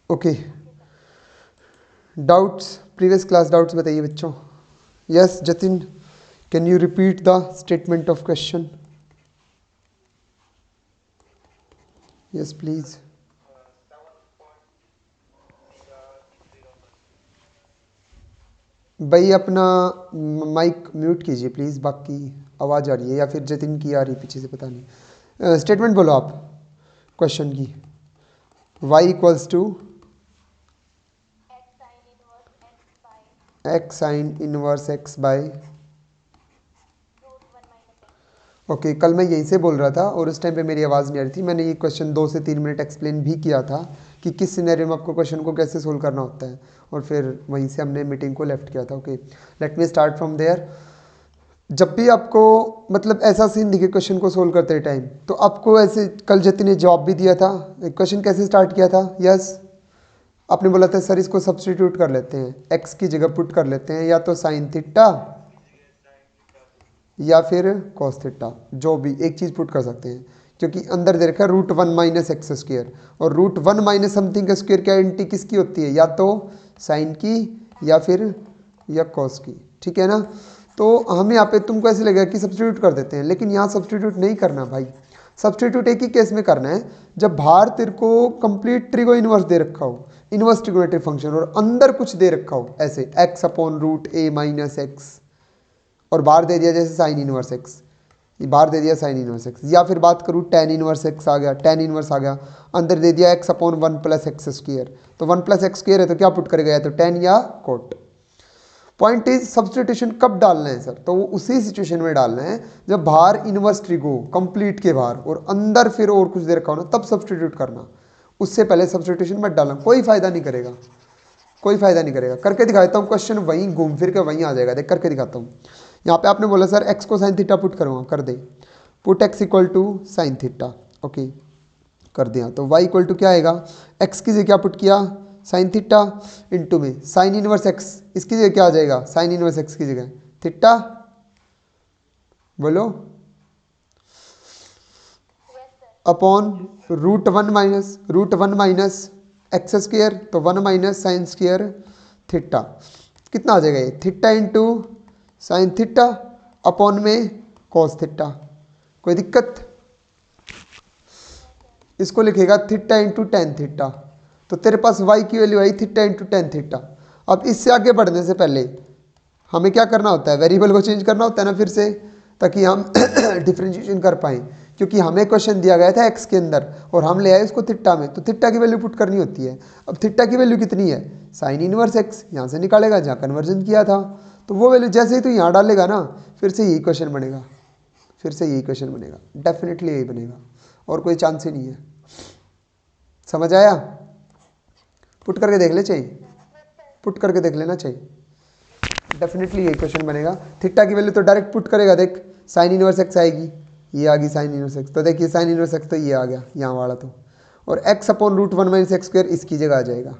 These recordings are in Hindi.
Okay, doubts, previous class doubts बताइए बच्चों। Yes Jatin, can you repeat the statement of question? Yes please. भाई अपना माइक म्यूट कीजिए प्लीज़, बाकी आवाज़ आ रही है या फिर जतिन की आ रही है पीछे से, पता नहीं। स्टेटमेंट बोलो आप क्वेश्चन की। y equals to x sine inverse x by. Okay, कल मैं यहीं से बोल रहा था और उस टाइम पे मेरी आवाज़ नहीं आ रही थी। मैंने ये क्वेश्चन 2 से 3 मिनट एक्सप्लेन भी किया था कि किस सिनेरियो में आपको क्वेश्चन को कैसे सोल्व करना होता है, और फिर वहीं से हमने मीटिंग को लेफ्ट किया था। Okay, let me start from there. जब भी आपको मतलब ऐसा सीन दिखे क्वेश्चन को सोल्व करते टाइम, तो आपको ऐसे, कल जतिन ने जवाब भी दिया था, क्वेश्चन कैसे स्टार्ट किया था? यस, आपने बोला था सर इसको सब्सटीट्यूट कर लेते हैं, एक्स की जगह पुट कर लेते हैं, या तो साइन थीटा या फिर कॉस थीटा, जो भी एक चीज़ पुट कर सकते हैं, क्योंकि अंदर दे रखा है रूट 1 माइनस एक्स स्क्र, और रूट 1 माइनस समथिंग का स्क्र क्या एंटी किसकी होती है? या तो साइन की या फिर या कॉस की, ठीक है ना। तो हम यहाँ पे तुमको ऐसे लगेगा कि सब्सटीट्यूट कर देते हैं, लेकिन यहाँ सब्सटीट्यूट नहीं करना भाई। सब्सटीट्यूट एक ही केस में करना है, जब बाहर तेरे को कंप्लीट ट्रिगो इनवर्स दे रखा हो, इनवर्स ट्रिगोनोमेट्रिक फंक्शन, और अंदर कुछ दे रखा हो ऐसे एक्स अपॉन रूट ए माइनस एक्स, और बाहर दे दिया जैसे साइन इनवर्स एक्स, ये बाहर दे दिया साइन इनवर्स एक्स, या फिर बात करूँ टेन इनवर्स एक्स आ गया, टेन इनवर्स आ गया, अंदर दे दिया x upon 1 plus x square, तो 1 प्लस एक्स स्क्र है तो क्या पुट करेगा? या तो टेन या कोट। पॉइंट इज सब्सटीट्यूशन कब डालना है सर? तो वो उसी सिचुएशन में डालना है जब बाहर इनवर्स ट्रिगो कंप्लीट के बाहर और अंदर फिर और कुछ दे रखा हो ना, तब सब्सटीट्यूट करना। उससे पहले सब्सटीट्यूशन मत डालना, कोई फायदा नहीं करेगा, कोई फायदा नहीं करेगा। करके दिखाता हूँ, क्वेश्चन वहीं घूम फिर के वहीं आ जाएगा, देख करके दिखाता हूँ। यहाँ पे आपने बोला सर एक्स को साइन थीटा पुट करूँगा, कर दे, put x equal to sine theta, okay कर दिया। तो वाई इक्वल टू क्या आएगा? एक्स की जगह क्या पुट किया? साइन थीटा, इंटू में साइन इनवर्स एक्स, इसकी जगह क्या आ जाएगा? साइन इनवर्स एक्स की जगह थीटा, बोलो, upon root one minus x square, तो 1 माइनस साइन स्क्र थीटा, कितना आ जाएगा ये? Theta into sine theta upon में कॉस थीटा। कोई दिक्कत? इसको लिखेगा थीटा इंटू टेन थीटा, तो तेरे पास y की वैल्यू आई थीटा इंटू टेन थीटा। अब इससे आगे बढ़ने से पहले हमें क्या करना होता है? वेरिएबल को चेंज करना होता है ना फिर से, ताकि हम डिफ्रेंशिएशन कर पाएँ, क्योंकि हमें क्वेश्चन दिया गया था एक्स के अंदर और हम ले आए उसको थीटा में, तो थीटा की वैल्यू पुट करनी होती है। अब थीटा की वैल्यू कितनी है? साइन इनवर्स एक्स, यहाँ से निकालेगा जहाँ कन्वर्जन किया था, तो वो वैल्यू जैसे ही तो यहाँ डालेगा ना, फिर से यही क्वेश्चन बनेगा, फिर से यही क्वेश्चन बनेगा, डेफिनेटली यही बनेगा, और कोई चांस ही नहीं है। समझ आया? पुट करके देख ले चाहिए, पुट करके देख लेना चाहिए, डेफिनेटली यही क्वेश्चन बनेगा। थीटा की वैल्यू तो डायरेक्ट पुट करेगा, देख साइन इनवर्स एक्स आएगी, ये आ गई साइन इनवर्स एक्स, तो देखिए साइन इनवर्स एक्स तो ये आ गया यहाँ वाला, तो और x upon root 1 minus x square इसकी जगह आ जाएगा,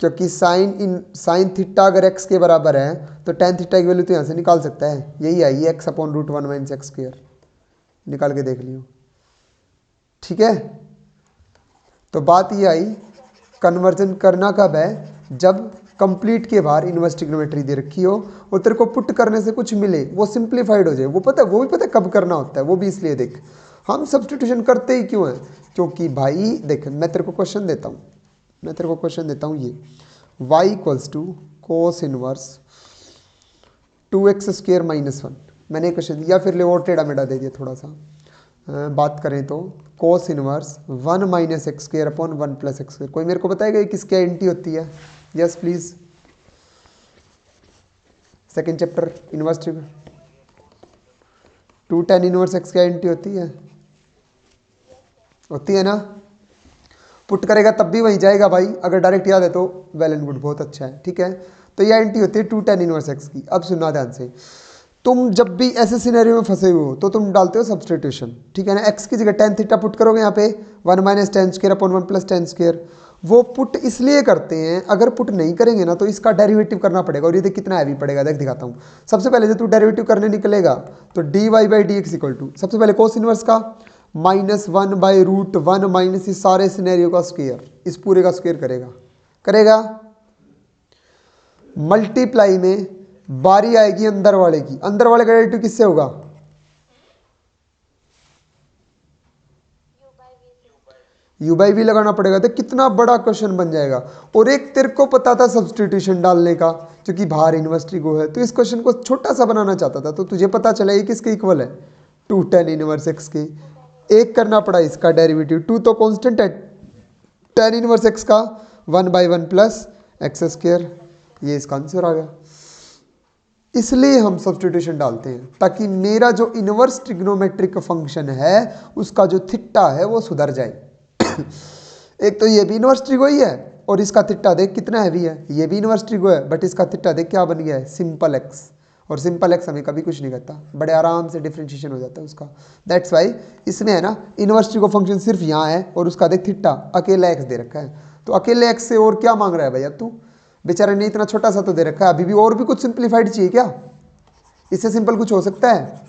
क्योंकि साइन थीटा अगर एक्स के बराबर है तो टेन थीटा की वैल्यू तो यहाँ से निकाल सकता है, यही आई x upon root 1 minus x square, निकाल के देख लियो, ठीक है। तो बात ये आई, कन्वर्जन करना कब है? जब कंप्लीट के बाहर इनवर्स ट्रिग्नोमेट्री दे रखी हो और तेरे को पुट करने से कुछ मिले, वो सिंप्लीफाइड हो जाए, वो पता है, वो भी पता है कब करना होता है, वो भी इसलिए देख, हम सब्सटीट्यूशन करते ही क्यों हैं? क्योंकि भाई देख, मैं तेरे को क्वेश्चन देता हूँ, मैं तेरे को क्वेश्चन देता हूँ, ये y equals to cos inverse 2x square minus 1, मैंने क्वेश्चन दिया, फिर ले और टेढ़ा मेढ़ा दे दिया थोड़ा सा। बात करें तो cos inverse 1 minus x square upon 1 plus x square, कोई मेरे को बताएगा ये किसकी आइडेंटिटी होती है? Yes please, second chapter inverse trig, 2 tan inverse x की आइडेंटिटी होती है, होती है ना। पुट करेगा तब भी वहीं जाएगा भाई, अगर डायरेक्ट याद है तो वेल एंड गुड, बहुत अच्छा है, ठीक है। तो ये आइडेंटिटी होती है 2 tan इनवर्स एक्स की। अब सुनना ध्यान से, तुम जब भी ऐसे सिनेरियो में फंसे हुए हो तो तुम डालते हो सब्सटीट्यूशन, ठीक है ना। एक्स की जगह टेन थीटा पुट करोगे यहाँ पे 1 minus ten square upon 1 plus ten square, वो पुट इसलिए करते हैं, अगर पुट नहीं करेंगे ना तो इसका डेरिवेटिव करना पड़ेगा, और ये देख कितना हैवी पड़ेगा, देख दिखाता हूँ। सबसे पहले जब तू डेरिवेटिव करने निकलेगा तो dy by d x equal to, सबसे पहले कोस इनवर्स का -1/√1 माइनस इस सारे सिनेरियो का स्क्वायर, इस पूरे का स्क्वायर करेगा। मल्टीप्लाई में बारी आएगी अंदर वाले की, अंदर वाले का डेरिवेटिव किससे होगा? u बाई वी लगाना पड़ेगा। तो कितना बड़ा क्वेश्चन बन जाएगा। और एक तेरे को पता था सब्सटीट्यूशन डालने का, क्योंकि बाहर इन्वर्स गो है, तो इस क्वेश्चन को छोटा सा बनाना चाहता था। तो तुझे पता चला ये किसके इक्वल है? 2 tan इनवर्स एक्स के। एक करना पड़ा इसका डेरिवेटिव, 2 तो कांस्टेंट है, tan इनवर्स एक्स का 1/1 प्लस एक्स स्क्वायर, ये इसका आंसर आ गया। इसलिए हम सब्सटीट्यूशन डालते हैं ताकि मेरा जो इनवर्स ट्रिग्नोमेट्रिक फंक्शन है उसका जो थिट्टा है वो सुधर जाए। एक तो ये भी इनवर्स ट्रिगो ही है, और इसका थिट्टा देख कितना हैवी है, ये भी इनवर्स ट्रिगो है, बट इसका थिट्टा देख क्या बन गया है? Simple x. और सिंपल एक्स हमें कभी कुछ नहीं कहता, बड़े आराम से डिफ्रेंशिएशन हो जाता है उसका। दैट्स वाई इसमें है ना, इनवर्स ट्रिगो फंक्शन सिर्फ यहाँ है, और उसका देख थिट्टा अकेला एक्स दे रखा है। तो अकेले एक्स से और क्या मांग रहा है भैया तू? बेचारे ने इतना छोटा सा तो दे रखा है, अभी भी और भी कुछ सिंप्लीफाइड चाहिए क्या? इससे सिंपल कुछ हो सकता है?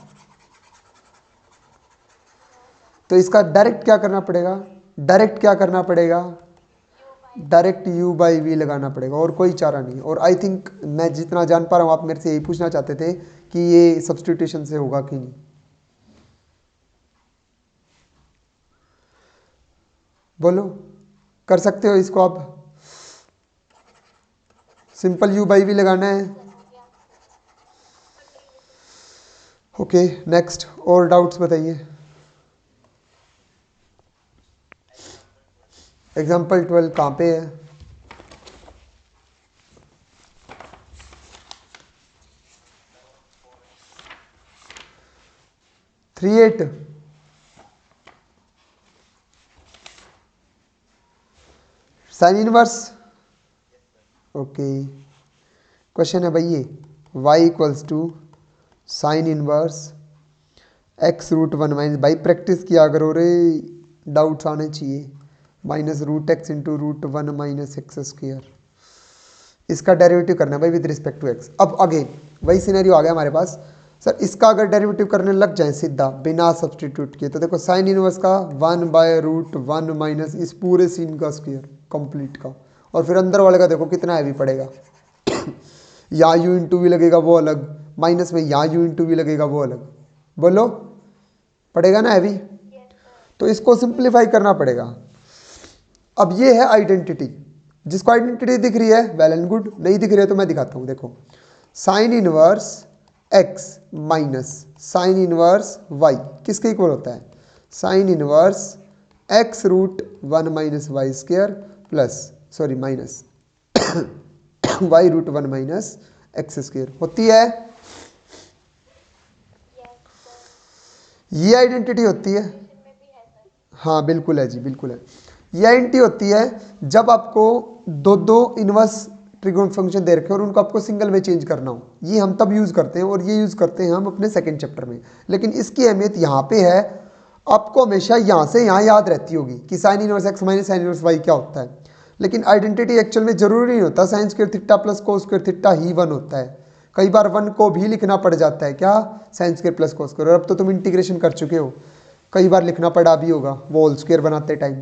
तो इसका डायरेक्ट क्या करना पड़ेगा? डायरेक्ट u बाई वी लगाना पड़ेगा, और कोई चारा नहीं। और आई थिंक मैं जितना जान पा रहा हूँ आप मेरे से यही पूछना चाहते थे कि ये सब्सटीट्यूशन से होगा कि नहीं। बोलो, कर सकते हो इसको आप? सिंपल u बाई वी लगाना है। ओके नेक्स्ट, और डाउट्स बताइए। एग्जाम्पल 12 कहाँ पे है? Three eight sine inverse. Okay question है भाई ये, y equals to sine inverse x√1 minus, भाई प्रैक्टिस किया करो रे, डाउट्स आने चाहिए। -√x into √1 minus x square, इसका डेरिवेटिव करना है भाई विद रिस्पेक्ट टू x। अब अगेन वही सिनेरियो आ गया हमारे पास। सर इसका अगर डेरिवेटिव करने लग जाए सीधा बिना सब्सटीट्यूट किए, तो देखो साइन इनवर्स का 1/√1 माइनस इस पूरे सीन का स्क्वायर कंप्लीट का, और फिर अंदर वाले का देखो कितना हैवी पड़ेगा। यहाँ u इंटू वी लगेगा वो अलग, माइनस में यहाँ u इंटू वी लगेगा वो अलग। बोलो पड़ेगा ना हैवी? तो इसको सिंप्लीफाई करना पड़ेगा। अब ये है आइडेंटिटी, जिसको आइडेंटिटी दिख रही है वेल एंड गुड, नहीं दिख रही है तो मैं दिखाता हूँ। देखो sine inverse x minus sine inverse y किसके इक्वल होता है? Sine inverse x√1 minus y square plus sorry minus y√1 minus x square होती है। ये आइडेंटिटी होती है। हाँ बिल्कुल है जी, बिल्कुल है। ये आइडेंटिटी होती है जब आपको दो इनवर्स ट्रिगोन फंक्शन दे रखे और उनको आपको सिंगल में चेंज करना हो। ये हम तब यूज़ करते हैं, और ये यूज़ करते हैं हम अपने सेकंड चैप्टर में। लेकिन इसकी अहमियत यहाँ पे है, आपको हमेशा यहाँ से यहाँ याद रहती होगी कि sine inverse x minus sine inverse y क्या होता है। लेकिन आइडेंटिटी एक्चुअल में जरूरी नहीं होता, sine square theta plus cos square theta ही 1 होता है। कई बार 1 को भी लिखना पड़ जाता है, क्या? Sine square plus cos square. और अब तो तुम इंटीग्रेशन कर चुके हो, कई बार लिखना पड़ा भी होगा वो होल स्क्वायर बनाते टाइम।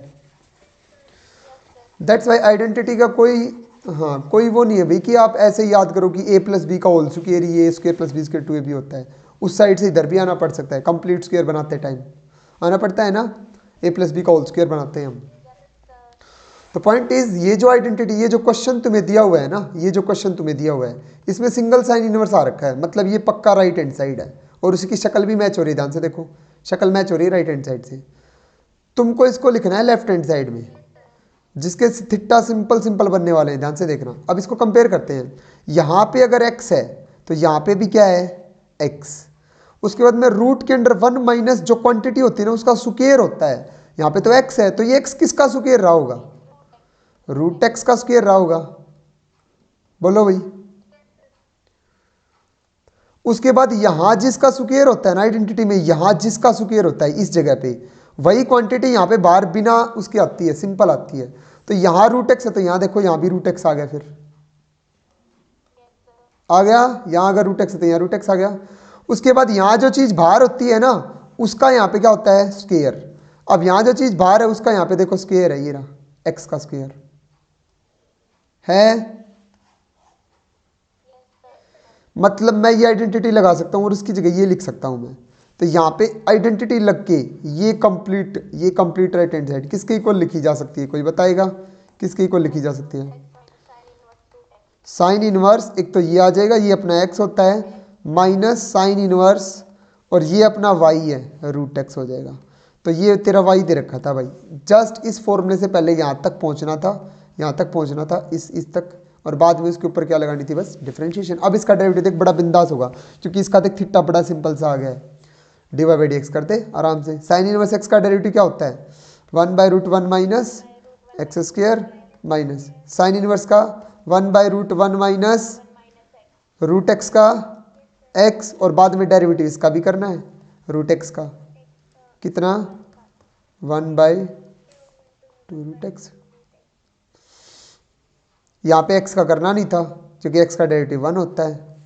दैट्स वाई आइडेंटिटी का कोई वो नहीं है भाई कि आप ऐसे याद करो कि a प्लस बी का होल स्क्वायर ये square plus b square 2ab होता है। उस साइड से इधर भी आना पड़ सकता है, कंप्लीट स्क्वायर बनाते टाइम आना पड़ता है ना, a प्लस बी का होल स्क्वायर बनाते हैं हम। तो पॉइंट इज, ये जो आइडेंटिटी, ये जो क्वेश्चन तुम्हें दिया हुआ है ना, ये जो क्वेश्चन तुम्हें दिया हुआ है इसमें सिंगल साइन इनवर्स आ रखा है, मतलब ये पक्का राइट हैंड साइड है, और उसकी शक्ल भी मैच हो रही है। ध्यान से देखो, शक्ल मैच हो रही है राइट हैंड साइड से। तुमको इसको लिखना है लेफ्ट हैंड साइड में, जिसके थिट्टा सिंपल बनने वाले हैं। ध्यान से देखना। अब इसको कंपेयर करते हैं। यहाँ पे अगर x है तो यहाँ पे भी क्या है? x। उसके बाद में रूट के अंडर 1 माइनस जो क्वांटिटी होती है ना उसका स्क्वायर होता है। यहाँ पे तो x है, तो ये x किसका स्क्वायर रहा होगा? रूट x का स्क्वायर रहा होगा। बोलो भाई। उसके बाद यहाँ जिसका स्क्वायर होता है ना आइडेंटिटी में, यहाँ जिसका स्क्वायर होता है इस जगह पे, वही क्वांटिटी यहाँ पे बाहर बिना उसके आती है, सिंपल आती है। तो यहाँ रूट एक्स है तो यहाँ देखो यहाँ भी रूट एक्स आ गया, फिर आ गया। यहाँ अगर रूट एक्स है तो यहाँ रूट एक्स आ गया। उसके बाद यहाँ जो चीज़ बाहर होती है ना उसका यहाँ पे क्या होता है? स्क्वायर। अब यहाँ जो चीज़ बाहर है उसका यहाँ पे देखो स्क्वायर है, ये रहा एक्स का स्क्वायर है। मतलब मैं ये आइडेंटिटी लगा सकता हूँ और उसकी जगह ये लिख सकता हूँ मैं। तो यहाँ पे आइडेंटिटी लग के ये कंप्लीट राइट हैंड साइड किसके इक्वल लिखी जा सकती है, कोई बताएगा किसके इक्वल लिखी जा सकती है? साइन इनवर्स, एक तो ये आ जाएगा, ये अपना एक्स होता है माइनस साइन इनवर्स और ये अपना वाई है रूट एक्स हो जाएगा। तो ये तेरा वाई दे रखा था भाई, जस्ट इस फॉर्मूले से पहले यहाँ तक पहुँचना था, यहाँ तक पहुँचना था इस तक, और बाद में उसके ऊपर क्या लगानी थी, बस डिफरेंशिएशन। अब इसका डेरिवेटिव देख बड़ा बिंदास होगा क्योंकि इसका देख थीटा बड़ा सिंपल सा आ गया है, डी बाई डी एक्स करते आराम से। साइन इनवर्स एक्स का डेरिवेटिव क्या होता है? 1/√1 minus x square minus sine inverse का 1/√1 माइनस रूट एक्स का एक्स, और बाद में डेरिवेटिव इसका भी करना है रूट एक्स का, कितना 1/2 रूट एक्स। यहाँ पे एक्स का करना नहीं था क्योंकि एक्स का डेरिवेटिव 1 होता है।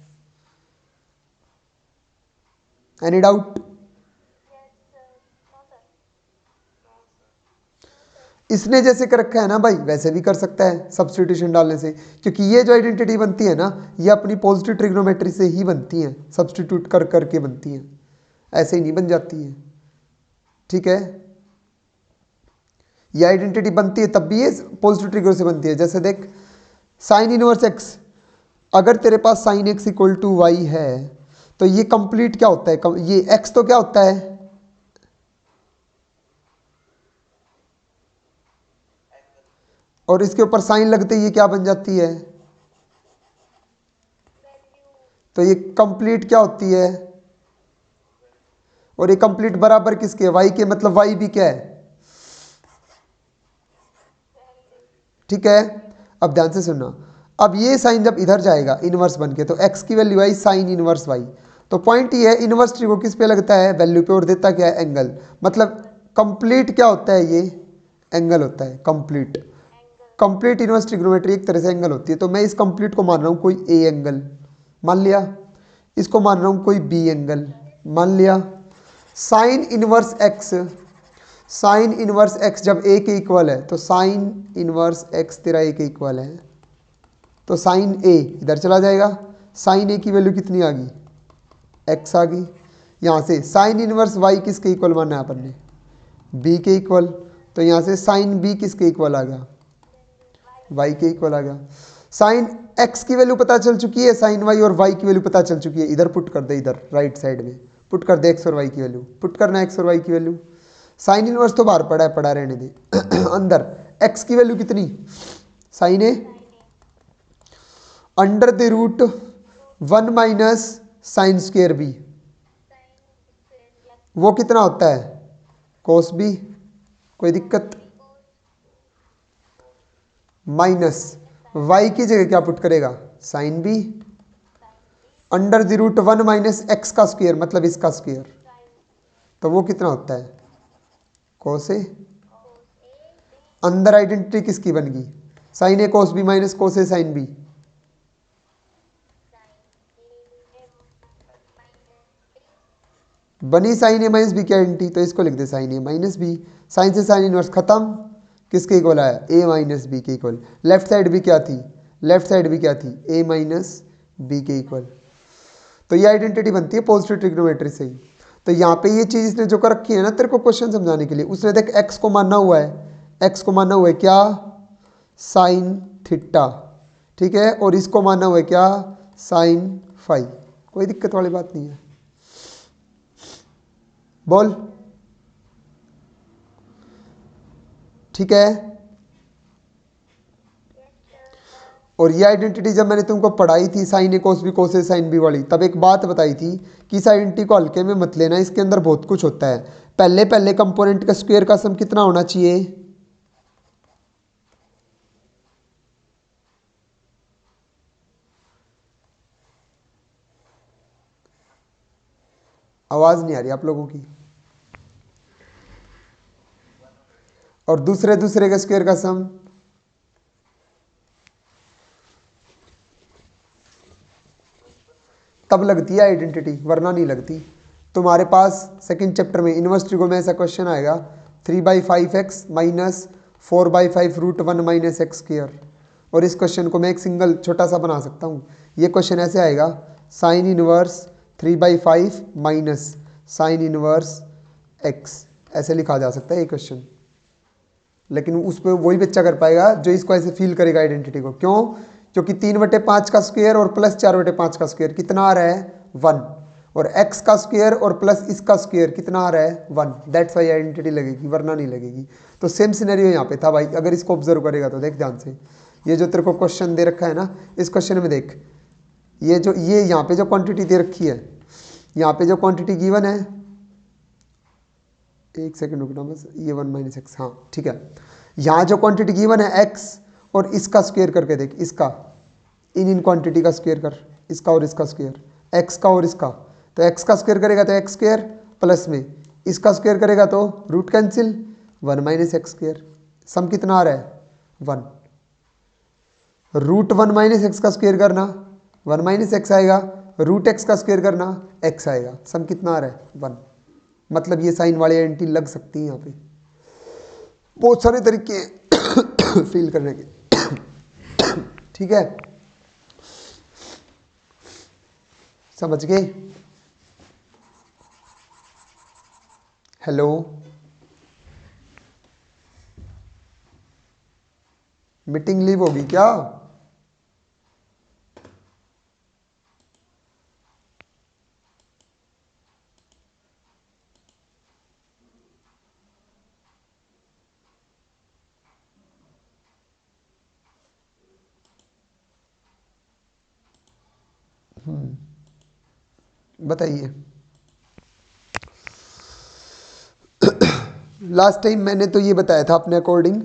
Any doubt? इसने जैसे कर रखा है ना भाई वैसे भी कर सकता है सब्स्टिट्यूशन डालने से, क्योंकि ये जो आइडेंटिटी बनती है ना ये अपनी पॉजिटिव ट्रिग्नोमेट्री से ही बनती है, सब्स्टिट्यूट कर करके बनती है, ऐसे ही नहीं बन जाती है। ठीक है, ये आइडेंटिटी बनती है तब भी ये पॉजिटिव ट्रिग्नो से बनती है। जैसे देख साइन इनवर्स एक्स, अगर तेरे पास sine x equal to y है तो ये कंप्लीट क्या होता है, ये एक्स तो क्या होता है, और इसके ऊपर साइन लगते ही ये क्या बन जाती है, तो ये कंप्लीट क्या होती है, और ये कंप्लीट बराबर किसके है, वाई के, मतलब वाई भी क्या है। ठीक है, अब ध्यान से सुनना, अब ये साइन जब इधर जाएगा इनवर्स बन के तो एक्स की वैल्यू आई साइन इनवर्स वाई। तो पॉइंट ये है इनवर्स ट्रिगो किस पे लगता है, वैल्यू पे, और देता क्या है, एंगल। मतलब कंप्लीट क्या होता है, ये एंगल होता है कंप्लीट। कंप्लीट इनवर्स ट्रिग्नोमेट्री एक तरह से एंगल होती है। तो मैं इस कंप्लीट को मान रहा हूँ कोई ए एंगल मान लिया, इसको मान रहा हूँ कोई बी एंगल मान लिया। Sign inverse x, sign inverse x जब ए के इक्वल है तो साइन इनवर्स एक्स तेरा ए के इक्वल है, तो साइन ए इधर चला जाएगा, साइन ए की वैल्यू कितनी आ गई, एक्स आ गई। यहाँ से साइन इनवर्स वाई किसके इक्वल माना है अपन ने, बी के इक्वल, तो यहाँ से साइन बी किसके इक्वल आ गया, वाई के इक्वल आ गया। साइन एक्स की वैल्यू पता चल चुकी है, साइन वाई और वाई की वैल्यू पता चल चुकी है, इधर पुट कर दे, इधर राइट साइड में पुट कर दे एक्स और वाई की वैल्यू, पुट करना एक्स और वाई की वैल्यू। साइन इनवर्स तो बाहर पड़ा है, पड़ा रहने दे अंदर एक्स की वैल्यू कितनी, sine a under the root 1 minus sine square b, वो कितना होता है, कोस बी, कोई दिक्कत, माइनस वाई की जगह क्या पुट करेगा, sine b, under the root 1 minus x का स्क्वायर मतलब इसका स्क्वायर, तो वो कितना होता है, कोस ए। अंदर आइडेंटिटी किसकी बन गई, साइन ए कोस बी माइनस कोस ए साइन बी, बनी साइन ए माइनस बी की आइडेंटिटी, तो इसको लिख दे साइन ए माइनस बी। साइन से साइन इनवर्स खत्म, किसके इक्वल आया, ए माइनस बी के इक्वल। लेफ्ट साइड भी क्या थी, लेफ्ट साइड भी क्या थी, ए माइनस बी के इक्वल। तो ये आइडेंटिटी बनती है पॉजिटिव ट्रिग्नोमेट्री से ही। तो यहाँ पे ये चीज़ इसने जो कर रखी है ना तेरे को क्वेश्चन समझाने के लिए, उसने देख एक्स को मानना हुआ है, एक्स को मानना हुआ है क्या, साइन थीटा, ठीक है, और इसको मानना हुआ है क्या, साइन फाई। कोई दिक्कत वाली बात नहीं है, बोल ठीक है। और ये आइडेंटिटी जब मैंने तुमको पढ़ाई थी साइन ए कोस बी कोस ए साइन बी वाली, तब एक बात बताई थी कि इस आइडेंटिटी को हल्के में मत लेना, इसके अंदर बहुत कुछ होता है। पहले पहले कंपोनेंट का स्क्वायर का सम कितना होना चाहिए, आवाज नहीं आ रही आप लोगों की, और दूसरे दूसरे का स्क्वायर का सम, तब लगती है आइडेंटिटी वरना नहीं लगती। तुम्हारे पास सेकंड चैप्टर में इनवर्स ट्रिगो में ऐसा क्वेश्चन आएगा, 3/5x minus 4/5 √1 minus x square. और इस क्वेश्चन को मैं एक सिंगल छोटा सा बना सकता हूँ। ये क्वेश्चन ऐसे आएगा, sine inverse 3/5 minus sine inverse x, ऐसे लिखा जा सकता है ये क्वेश्चन। लेकिन उस पर वही बच्चा कर पाएगा जो इसको ऐसे फील करेगा आइडेंटिटी को। क्यों? क्योंकि 3/5 का स्क्वायर और प्लस 4/5 का स्क्वायर कितना आ रहा है 1, और x का स्क्वायर और प्लस इसका स्क्वायर कितना आ रहा है 1। दैट्स वाई आइडेंटिटी लगेगी, वरना नहीं लगेगी। तो सेम सिनेरियो यहाँ पे था भाई, अगर इसको ऑब्जर्व करेगा तो देख ध्यान से। ये जो तेरे को क्वेश्चन दे रखा है ना, इस क्वेश्चन में देख, ये यहाँ पे जो क्वांटिटी दे रखी है, यहाँ पे जो क्वांटिटी गिवन है, एक सेकंड रुकना बस, ये 1 माइनस एक्स, हाँ ठीक है। यहाँ जो क्वांटिटी गिवन है x, और इसका स्क्वायर करके देख, इसका इन क्वांटिटी का स्क्वायर कर, इसका और इसका स्क्वायर, x का और इसका, तो x का स्क्वायर करेगा तो एक्स स्क्वायर, प्लस में इसका स्क्वायर करेगा तो root cancel 1 minus x square. Sum कितना आ रहा है 1। √1 माइनस एक्स का स्क्वायर करना 1 माइनस एक्स आएगा, √x का स्क्वायर करना x आएगा। सम कितना आ रहा है 1। मतलब ये साइन वाली आइडेंटिटी लग सकती है यहाँ पे। बहुत सारे तरीके फील करने के। ठीक है, समझ गए? हेलो, मीटिंग लीव होगी क्या? बताइए। लास्ट टाइम मैंने तो ये बताया था अपने अकॉर्डिंग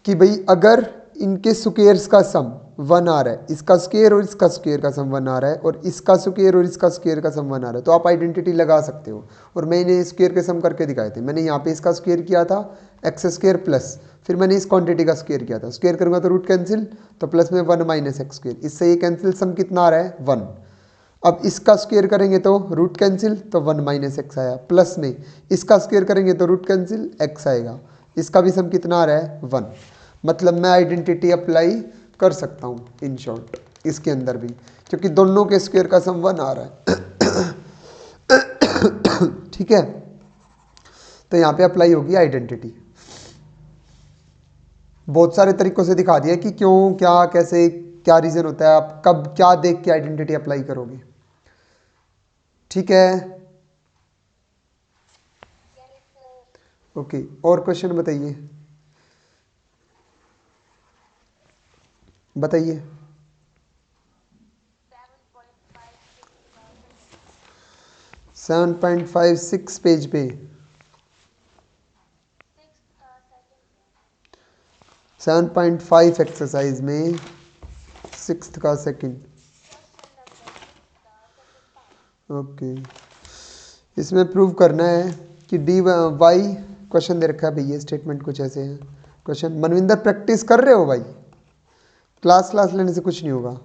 कि भाई अगर इनके स्क्वायर्स का सम 1 आ रहा है, इसका स्क्वायर और इसका स्क्वायर का सम 1 आ रहा है, और इसका स्क्वायर और इसका स्क्वायर का सम 1 आ रहा है, तो आप आइडेंटिटी लगा सकते हो। और मैंने स्क्वायर के सम करके दिखाए थे। मैंने यहाँ पे इसका स्क्वायर किया था एक्स स्क्वायर प्लस, फिर मैंने इस क्वांटिटी का स्क्वायर किया था। स्क्वायर करूँगा तो रूट कैंसिल, तो प्लस में 1 माइनस एक्स स्क्वायर, इससे ये कैंसिल, सम कितना आ रहा है 1। अब इसका स्क्वायर करेंगे तो रूट कैंसिल, तो 1 माइनस एक्स आया, प्लस में इसका स्क्वायर करेंगे तो रूट कैंसिल एक्स आएगा। इसका भी सम कितना आ रहा है 1। मतलब मैं आइडेंटिटी अप्लाई कर सकता हूँ इन शॉर्ट इसके अंदर भी, क्योंकि दोनों के स्क्वायर का सम 1 आ रहा है। ठीक है, तो यहाँ पे अप्लाई होगी आइडेंटिटी। बहुत सारे तरीकों से दिखा दिया कि क्यों, क्या, कैसे, क्या रीज़न होता है, आप कब क्या देख के आइडेंटिटी अप्लाई करोगे। ठीक है, ओके। और क्वेश्चन बताइए, बताइए। 7.56 पेज पे 7.5 एक्सरसाइज में 6th का सेकंड। ओके, इसमें प्रूव करना है कि डी वाई, क्वेश्चन दे रखा है भैया, स्टेटमेंट कुछ ऐसे हैं। क्वेश्चन, मनविंदर प्रैक्टिस कर रहे हो भाई? क्लास लेने से कुछ नहीं होगा।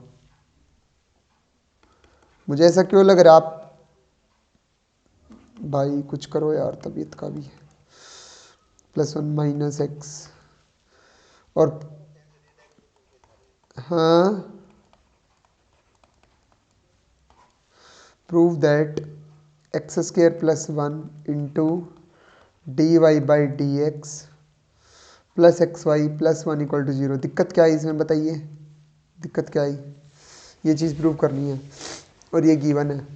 मुझे ऐसा क्यों लग रहा है, आप भाई कुछ करो यार, तबीयत का भी है। +1 माइनस एक्स, और हाँ, prove that x square +1 into dy/dx plus XY +1 = 0। दिक्कत क्या है इसमें बताइए, दिक्कत क्या है? ये चीज़ प्रूव करनी है, और ये गिवन है।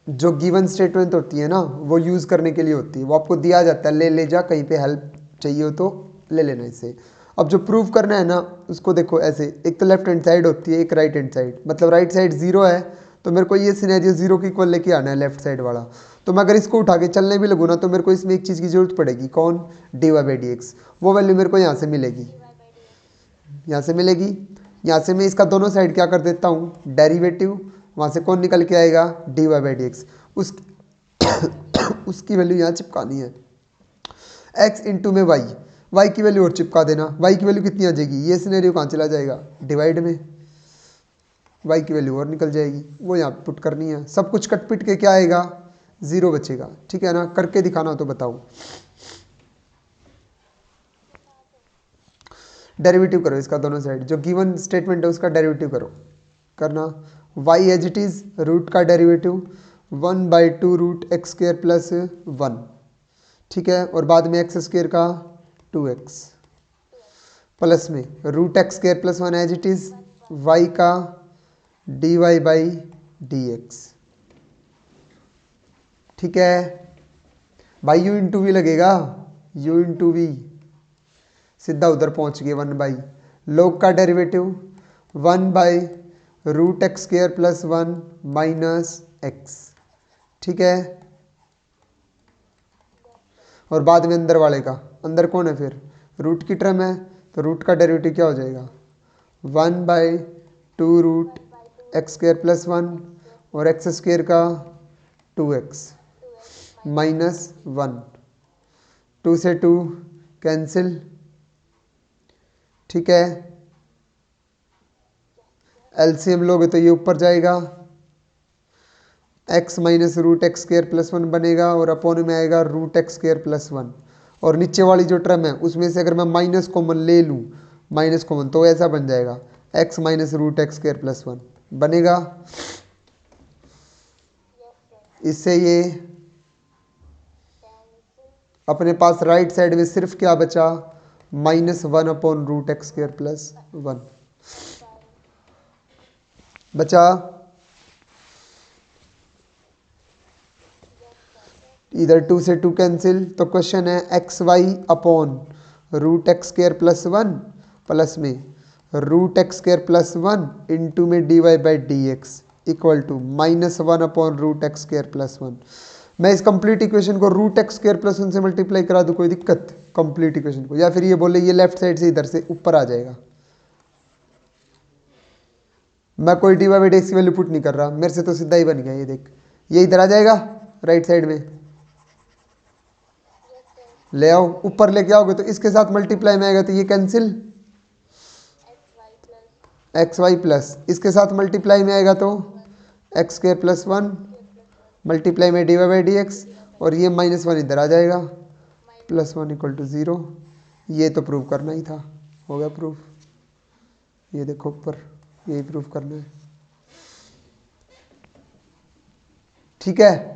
जो गिवन स्टेटमेंट होती है ना, वो यूज़ करने के लिए होती है। वो आपको दिया जाता है, ले जा, कहीं पे हेल्प चाहिए हो तो ले लेना इससे। अब जो प्रूव करना है ना, उसको देखो ऐसे, एक तो लेफ्ट हैंड साइड होती है, एक राइट हैंड साइड। मतलब राइट साइड 0 है, तो मेरे को ये सिनेरियो 0 के इक्वल लेके आना है लेफ्ट साइड वाला। तो मैं अगर इसको उठा के चलने भी लगूँ ना, तो मेरे को इसमें एक चीज़ की जरूरत पड़ेगी, कौन? dy/dx। वो वैल्यू मेरे को यहाँ से मिलेगी, यहाँ से मिलेगी। यहाँ से मैं इसका दोनों साइड क्या कर देता हूँ, डेरिवेटिव। वहाँ से कौन निकल के आएगा? dy/dx। उसकी वैल्यू यहाँ चिपकानी है, x इंटू में y की वैल्यू और चिपका देना। y की वैल्यू कितनी आ जाएगी? ये सिनेरियो कहाँ चला जाएगा? डिवाइड में, y की वैल्यू और निकल जाएगी, वो यहाँ पुट करनी है। सब कुछ कट पिट के क्या आएगा? 0 बचेगा। ठीक है ना, करके दिखाना हो तो बताओ। डेरिवेटिव करो इसका दोनों साइड, जो गिवन स्टेटमेंट है उसका डेरिवेटिव करो। करना y as it is root का derivative 1/2 root x square plus 1। ठीक है, और बाद में एक्स स्क्र का 2x प्लस में root x square plus 1 as it is y का dy/dx। ठीक है भाई, u इंटू वी लगेगा, u इंटू वी, सीधा उधर पहुंच गए 1 log का डेरिवेटिव 1/रूट x square plus 1 minus x. ठीक है, और बाद में अंदर वाले का, अंदर कौन है फिर, रूट की टर्म है, तो रूट का डेरिवेटिव क्या हो जाएगा 1/2 रूट एक्स स्क्र प्लस 1 और एक्स स्क्र का 2x माइनस 1, 2 से 2 कैंसिल। ठीक है, एलसीएम लोगे तो ये ऊपर जाएगा, x minus root x square plus 1 बनेगा और अपोन में आएगा रूट एक्स स्क्र प्लस 1। और नीचे वाली जो टर्म है उसमें से अगर मैं माइनस कॉमन ले लूँ, माइनस कॉमन, तो ऐसा बन जाएगा x minus root x square plus 1 बनेगा। इससे ये अपने पास राइट साइड में सिर्फ क्या बचा, -1 upon root x square plus 1 बचा। इधर 2 से 2 कैंसिल, तो क्वेश्चन है x y upon root x square plus 1 plus में root x square plus 1 into में dy/dx equal to -1 upon root x square plus 1। मैं इस कंप्लीट इक्वेशन को रूट एक्स स्क्र प्लस 1 से मल्टीप्लाई करा दूँ, कोई दिक्कत कंप्लीट इक्वेशन को, या फिर ये बोले ये लेफ्ट साइड से इधर से ऊपर आ जाएगा। मैं कोई dy/dx की वैल्यू पुट नहीं कर रहा, मेरे से तो सीधा ही बन गया, ये देख, ये इधर आ जाएगा राइट साइड में, ले आओ ऊपर लेके आओगे तो इसके साथ मल्टीप्लाई में आएगा तो ये कैंसिल, एक्स वाई प्लस इसके साथ मल्टीप्लाई में आएगा तो एक्स स्क्र प्लस 1 मल्टीप्लाई में dy/dx, और ये -1 इधर आ जाएगा, +1 इक्वल टू 0। ये तो प्रूव करना ही था, हो गया प्रूफ। ये देखो ऊपर, यही प्रूफ करना है। ठीक है,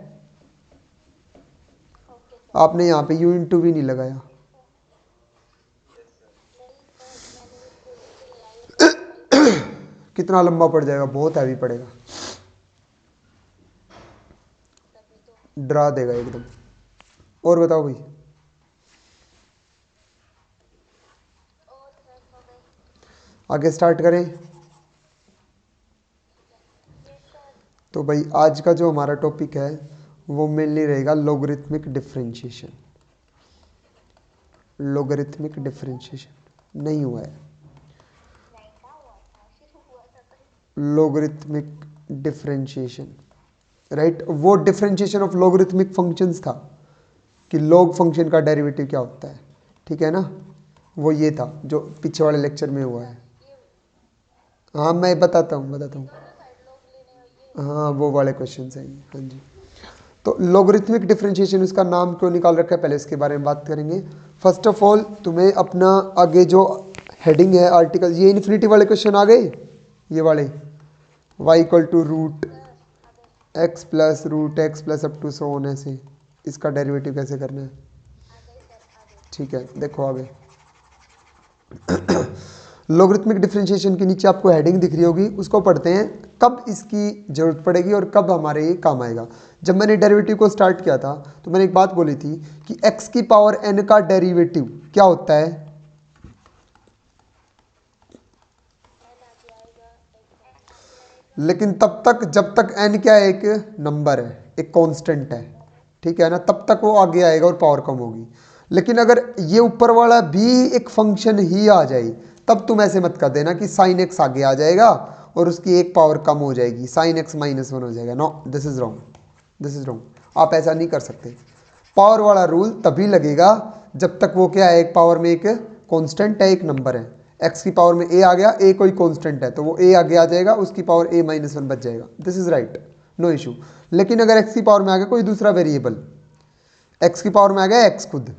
आपने यहाँ पे u इंटू भी नहीं लगाया। कितना लंबा पड़ जाएगा, बहुत हैवी पड़ेगा, डरा देगा एकदम। और बताओ भाई, आगे स्टार्ट करें। तो भाई आज का जो हमारा टॉपिक है वो मेनली रहेगा लॉगरिथमिक डिफरेंशिएशन। लॉगरिथमिक डिफरेंशिएशन नहीं हुआ है, लॉगरिथमिक डिफरेंशिएशन, राइट। वो डिफरेंशिएशन ऑफ लॉगरिथमिक फंक्शंस था कि लॉग फंक्शन का डेरिवेटिव क्या होता है, ठीक है ना, वो ये था जो पीछे वाले लेक्चर में हुआ है। हाँ मैं बताता हूँ हाँ वो वाले क्वेश्चन हैं। हाँ जी, तो लॉगरिथमिक डिफरेंशिएशन उसका नाम क्यों निकाल रखा है, पहले इसके बारे में बात करेंगे। फर्स्ट ऑफ ऑल तुम्हें अपना आगे जो हेडिंग है आर्टिकल, ये इन्फिनिटी वाले क्वेश्चन आ गए, ये वाले y equal to root x plus root x plus up to so on, ऐसे इसका डेरिवेटिव कैसे करना है। ठीक है, देखो आगे लॉगरिथमिक डिफरेंशिएशन के नीचे आपको हेडिंग दिख रही होगी, उसको पढ़ते हैं, कब इसकी जरूरत पड़ेगी और कब हमारे ये काम आएगा। जब मैंने डेरिवेटिव को स्टार्ट किया था तो मैंने एक बात बोली थी कि x की पावर n का डेरिवेटिव क्या होता है, लेकिन तब तक जब तक n क्या है, एक नंबर है, एक कांस्टेंट है, ठीक है ना, तब तक वो आगे आएगा और पावर कम होगी। लेकिन अगर ये ऊपर वाला भी एक फंक्शन ही आ जाए तब तुम ऐसे मत कर देना कि साइन एक्स आगे आ जाएगा और उसकी एक पावर कम हो जाएगी, साइन एक्स -1 हो जाएगा। No, this is wrong, this is wrong, आप ऐसा नहीं कर सकते। पावर वाला रूल तभी लगेगा जब तक वो क्या है, एक पावर में एक कांस्टेंट है, एक नंबर है। एक्स की पावर में a आ गया, a कोई कांस्टेंट है तो वो a आगे आ जाएगा, उसकी पावर a -1 बच जाएगा। This is right, no issue. लेकिन अगर एक्स की पावर में आ गया कोई दूसरा वेरिएबल, एक्स की पावर में आ गया एक्स खुद,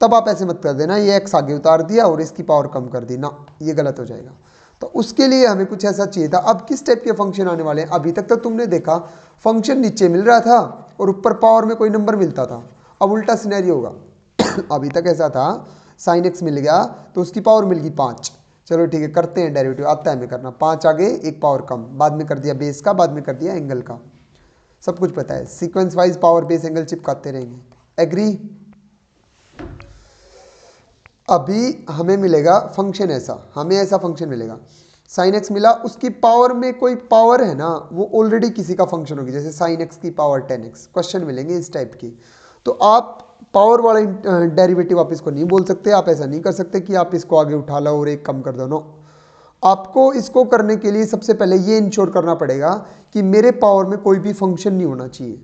तब आप ऐसे मत कर देना ये एक्स आगे उतार दिया और इसकी पावर कम कर दी ना, ये गलत हो जाएगा। तो उसके लिए हमें कुछ ऐसा चाहिए था। अब किस टाइप के फंक्शन आने वाले हैं? अभी तक तो तुमने देखा फंक्शन नीचे मिल रहा था और ऊपर पावर में कोई नंबर मिलता था। अब उल्टा सिनेरियो होगा। अभी तक ऐसा था साइन एक्स मिल गया तो उसकी पावर मिल गई 5, चलो ठीक है करते हैं डेरिवेटिव, आता है हमें करना, 5 आगे एक पावर कम, बाद में कर दिया बेस का, बाद में कर दिया एंगल का, सब कुछ पता है। Sequence wise power base angle चिपकाते रहेंगे। एग्री? अभी हमें मिलेगा फंक्शन ऐसा, हमें ऐसा फंक्शन मिलेगा, साइन एक्स मिला, उसकी पावर में कोई पावर है ना वो ऑलरेडी किसी का फंक्शन होगी, जैसे साइन एक्स की पावर 10x, क्वेश्चन मिलेंगे इस टाइप की। तो आप पावर वाला डेरिवेटिव आप इसको नहीं बोल सकते, आप ऐसा नहीं कर सकते कि आप इसको आगे उठा लो और एक कम कर दो, नो। आपको इसको करने के लिए सबसे पहले ये इंश्योर करना पड़ेगा कि मेरे पावर में कोई भी फंक्शन नहीं होना चाहिए।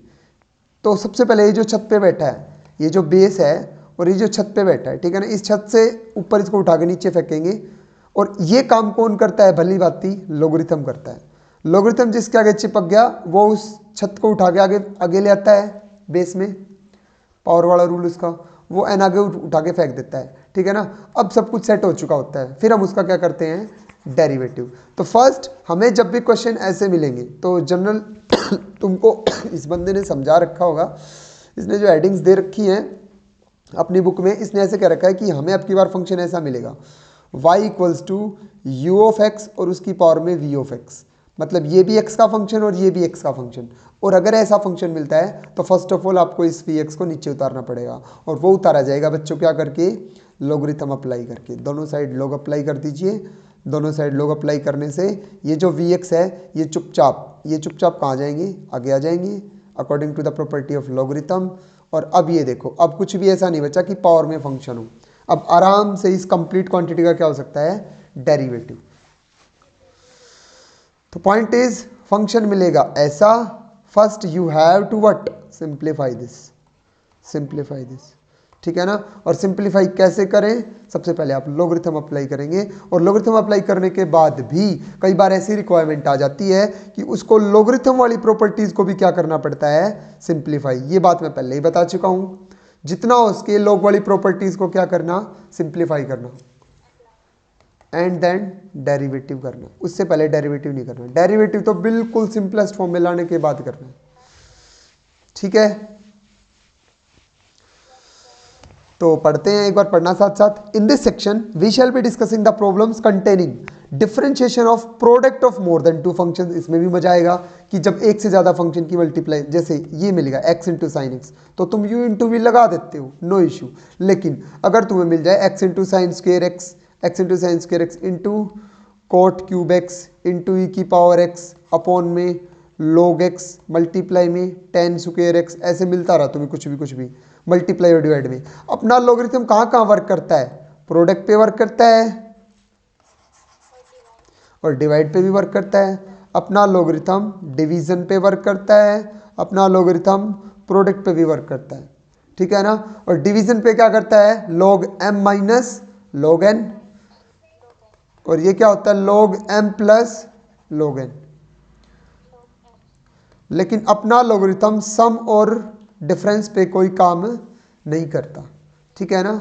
तो सबसे पहले ये जो छत पे बैठा है, ये जो बेस है और ये जो छत पे बैठा है, ठीक है ना, इस छत से ऊपर इसको उठा के नीचे फेंकेंगे। और ये काम कौन करता है? भली बात ही लोगरिथम करता है। लोगरिथम जिसके आगे चिपक गया वो उस छत को उठा के आगे आगे ले आता है बेस में, पावर वाला रूल उसका, वो एन आगे उठा के फेंक देता है, ठीक है ना। अब सब कुछ सेट हो चुका होता है, फिर हम उसका क्या करते हैं? डेरिवेटिव। तो फर्स्ट हमें जब भी क्वेश्चन ऐसे मिलेंगे तो जनरल तुमको इस बंदे ने समझा रखा होगा, इसने जो हेडिंग्स दे रखी हैं अपनी बुक में, इसने ऐसे कह रखा है कि हमें अब की बार फंक्शन ऐसा मिलेगा y equals to u of x और उसकी पावर में v ऑफ एक्स, मतलब ये भी x का फंक्शन और ये भी x का फंक्शन। और अगर ऐसा फंक्शन मिलता है तो फर्स्ट ऑफ ऑल आपको इस vx को नीचे उतारना पड़ेगा, और वो उतारा जाएगा बच्चों क्या करके? लोगरिथम अप्लाई करके। दोनों साइड लोग अप्लाई कर दीजिए। दोनों साइड लोग अप्लाई करने से ये जो vx है ये चुपचाप कहाँ जाएंगे? आगे आ जाएंगे according to the property of logarithm. और अब ये देखो, अब कुछ भी ऐसा नहीं बचा कि पावर में फंक्शन हो। अब आराम से इस कंप्लीट क्वांटिटी का क्या हो सकता है? डेरिवेटिव। तो पॉइंट इज फंक्शन मिलेगा ऐसा, first you have to what? Simplify this, ठीक है ना। और सिंप्लीफाई कैसे करें? सबसे पहले आप लोगरिथम अप्लाई करेंगे, और लोगरिथम अप्लाई करने के बाद भी कई बार ऐसी रिक्वायरमेंट आ जाती है कि उसको लोगरिथम वाली प्रॉपर्टीज को भी क्या करना पड़ता है? सिंप्लीफाई। ये बात मैं पहले ही बता चुका हूं। जितना हो सके लोग वाली प्रॉपर्टीज को क्या करना? सिंप्लीफाई करना, एंड देन डेरिवेटिव करना। उससे पहले डेरिवेटिव नहीं करना। डेरिवेटिव तो बिल्कुल सिंपलेस्ट फॉर्म में लाने के बाद करना है, ठीक है। तो पढ़ते हैं, एक बार पढ़ना साथ साथ। In this section we shall be discussing the problems containing differentiation of product of more than 2 function. इसमें भी मजा आएगा कि जब एक से ज्यादा फंक्शन की मल्टीप्लाई, जैसे ये मिलेगा x इंटू साइन एक्स, तो तुम u इंटू वी लगा देते हो, नो इशू। लेकिन अगर तुम्हें मिल जाए x into sine square x, x into sine square x into cot cube x into e की पावर x अपॉन में log x मल्टीप्लाई में टेन स्क्वेयर एक्स, ऐसे मिलता रहा तुम्हें कुछ भी मल्टीप्लाई और डिवाइड में। अपना लॉगरिथम कहाँ कहाँ वर्क करता है? प्रोडक्ट पे वर्क करता है और डिवाइड पे भी वर्क करता है। अपना लॉगरिथम डिवीजन पे वर्क करता है, अपना लॉगरिथम प्रोडक्ट पे भी वर्क करता है, ठीक है ना। और डिवीजन पे क्या करता है? log m minus log n, और ये क्या होता है? log m plus log n। लेकिन अपना लॉगरिथम सम और डिफरेंस पे कोई काम नहीं करता, ठीक है ना।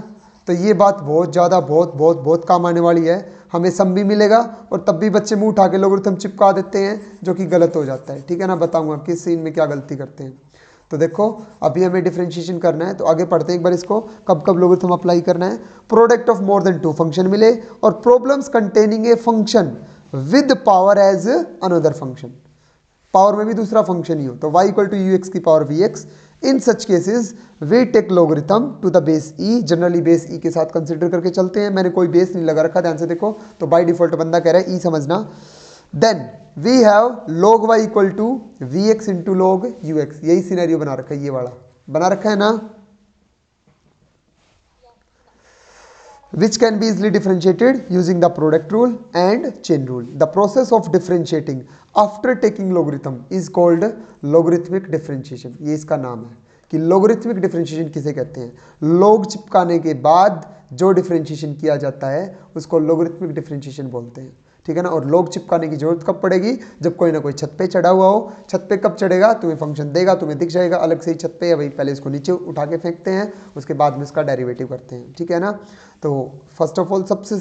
तो ये बात बहुत ज़्यादा बहुत काम आने वाली है। हमें सम भी मिलेगा और तब भी बच्चे मुंह उठा के लॉगरिथम चिपका देते हैं, जो कि गलत हो जाता है, ठीक है ना। बताऊंगा किस सीन में क्या गलती करते हैं। तो देखो अभी हमें डिफरेंशिएशन करना है, तो आगे पढ़ते हैं एक बार इसको, कब कब लॉगरिथम अप्लाई करना है। Product of more than 2 function मिले और problems containing a function with power as another function, power में भी दूसरा फंक्शन ही हो, तो y equal to u x की power v x. In such cases we take logarithm to the base e, generally base e के साथ कंसिडर करके चलते हैं। मैंने कोई बेस नहीं लगा रखा, ध्यान से देखो, तो बाय डिफॉल्ट बंदा कह रहा है e समझना। Then we have log y equal to v x into log u x, यही सिनेरियो बना रखा है, ये वाला बना रखा है ना, which can be easily differentiated using the product rule and chain rule. The process of differentiating after taking logarithm is called logarithmic differentiation. ये इसका नाम है कि logarithmic differentiation किसे कहते हैं। log चिपकाने के बाद जो differentiation किया जाता है उसको logarithmic differentiation बोलते हैं, ठीक है ना। और लोग चिपकाने की जरूरत कब पड़ेगी, जब कोई ना कोई छत पे चढ़ा हुआ हो। छत पे कब चढ़ेगा, तुम्हें फंक्शन देगा, तुम्हें दिख जाएगा अलग से ही छत पे, या भाई पहले इसको नीचे उठा के फेंकते हैं, उसके बाद में इसका डेरिवेटिव करते हैं, ठीक है ना। तो फर्स्ट ऑफ ऑल सबसे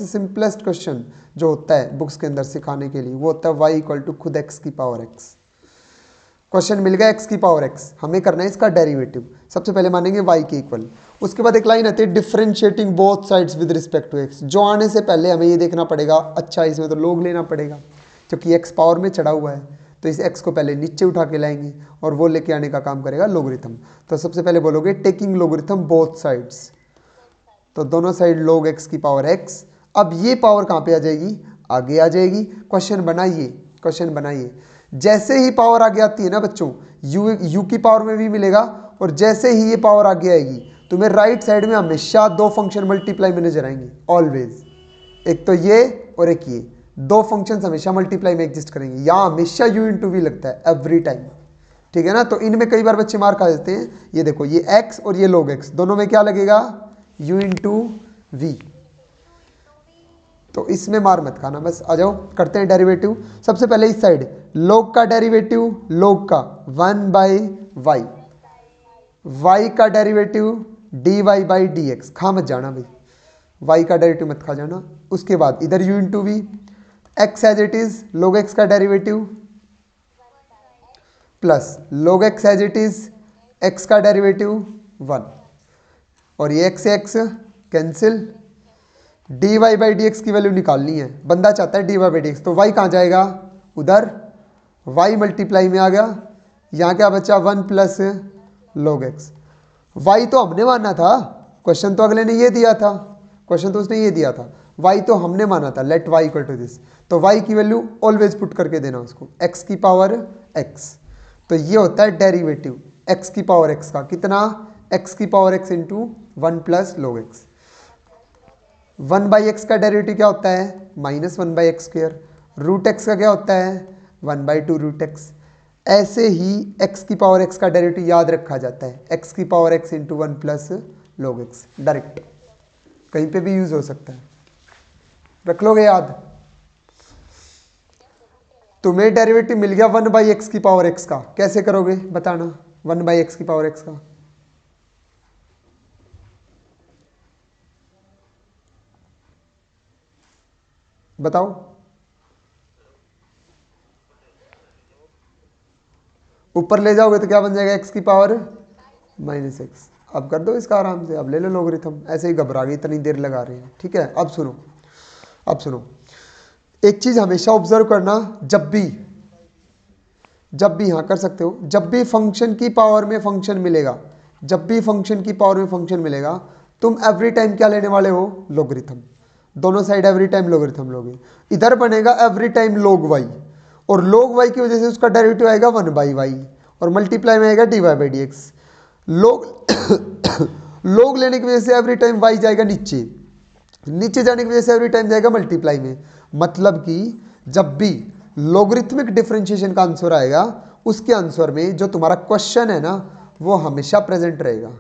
सिंपलेस्ट क्वेश्चन जो होता है बुक्स के अंदर सिखाने के लिए वो होता है y इक्वल टू खुद x की पावर x। क्वेश्चन मिल गया x की पावर x, हमें करना है इसका डेरिवेटिव। सबसे पहले मानेंगे y के इक्वल, उसके बाद एक लाइन आती है differentiating both sides with respect to x। जो आने से पहले हमें ये देखना पड़ेगा, अच्छा इसमें तो लोग लेना पड़ेगा क्योंकि x पावर में चढ़ा हुआ है, तो इस x को पहले नीचे उठा के लाएंगे और वो लेके आने का काम करेगा लोगरिथम। तो सबसे पहले बोलोगे टेकिंग लोगरिथम बोथ साइड्स, तो दोनों साइड log x की पावर x। अब ये पावर कहाँ पे आ जाएगी, आगे आ जाएगी। क्वेश्चन बनाइए, जैसे ही पावर आगे आती है ना बच्चों, u की पावर में भी मिलेगा, और जैसे ही ये पावर आगे आएगी तुम्हें राइट साइड में हमेशा दो फंक्शन मल्टीप्लाई में नजर आएंगे ऑलवेज। एक तो ये और एक ये, दो फंक्शंस हमेशा मल्टीप्लाई में एग्जिस्ट करेंगे। यहाँ हमेशा u इंटू वी लगता है एवरी टाइम, ठीक है ना। तो इनमें कई बार बच्चे मार खा देते हैं। ये देखो ये x और ये log x, दोनों में क्या लगेगा, u इंटू वी। तो इसमें मार मत खाना, बस आ जाओ करते हैं डेरिवेटिव। सबसे पहले इस साइड log का डेरिवेटिव, log का 1/y, y का derivative dy by d x. खा मत जाना भाई, y का डेरिवेटिव मत खा जाना। उसके बाद इधर u into v, x as it is, log x का derivative plus log x as it is, x का डेरिवेटिव 1, और ये x से x कैंसिल। dy बाई डी एक्स की वैल्यू निकालनी है, बंदा चाहता है dy बाई डी एक्स, तो y कहाँ जाएगा, उधर y मल्टीप्लाई में आ गया। यहाँ क्या बचा, 1 प्लस log x। y तो हमने माना था, क्वेश्चन तो अगले ने ये दिया था, क्वेश्चन तो उसने ये दिया था, y तो हमने माना था, let y equal to this. तो y की वैल्यू ऑलवेज पुट करके देना उसको, x की पावर x। तो ये होता है डेरिवेटिव x की पावर x का, कितना, x की power x into 1 plus log x। 1/x का डेरिवेटिव क्या होता है, -1/x स्क्वायर। रूट x का क्या होता है, 1/2 रूट x। ऐसे ही x की पावर x का डेरिवेटिव याद रखा जाता है, x की power x into 1 plus log x। Direct कहीं पे भी यूज हो सकता है, रख लोगे याद। तुम्हें डेरिवेटिव मिल गया 1/x की पावर x का, कैसे करोगे बताना, 1/x की पावर x का। बताओ, ऊपर ले जाओगे तो क्या बन जाएगा, x की पावर -x। अब कर दो इसका आराम से, अब ले लो लोगरिथम, ऐसे ही घबरा गई, इतनी देर लगा रहे हैं, ठीक है। अब सुनो, एक चीज हमेशा ऑब्जर्व करना, जब भी हाँ कर सकते हो, जब भी फंक्शन की पावर में फंक्शन मिलेगा, तुम एवरी टाइम क्या लेने वाले हो, लोगरिथम। दोनों साइड एवरी टाइम लोगरिथम लोगे। इधर बनेगा एवरी टाइम log y, और log y की वजह से उसका डेरिवेटिव आएगा 1/y, और मल्टीप्लाई में आएगा dy by d x. log लेने की वजह से एवरी टाइम y जाएगा नीचे जाने की वजह से एवरी टाइम जाएगा मल्टीप्लाई में। मतलब कि जब भी लोगरिथमिक डिफरेंशिएशन का आंसर आएगा, उसके आंसर में जो तुम्हारा क्वेश्चन है ना, वो हमेशा प्रेजेंट रहेगा।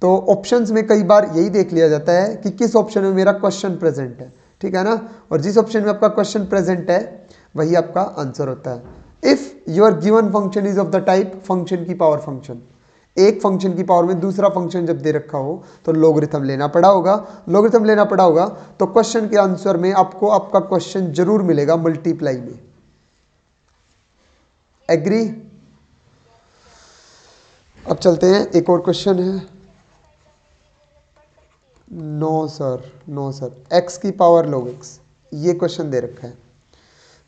तो ऑप्शंस में कई बार यही देख लिया जाता है कि किस ऑप्शन में मेरा क्वेश्चन प्रेजेंट है, ठीक है ना। और जिस ऑप्शन में आपका क्वेश्चन प्रेजेंट है वही आपका आंसर होता है। If your given function is of the type function की पावर फंक्शन, एक फंक्शन की पावर में दूसरा फंक्शन जब दे रखा हो तो लोगरिथम लेना पड़ा होगा। तो क्वेश्चन के आंसर में आपको आपका क्वेश्चन जरूर मिलेगा मल्टीप्लाई में। एग्री। अब चलते हैं, एक और क्वेश्चन है। नो सर, x की पावर log x, ये क्वेश्चन दे रखा है।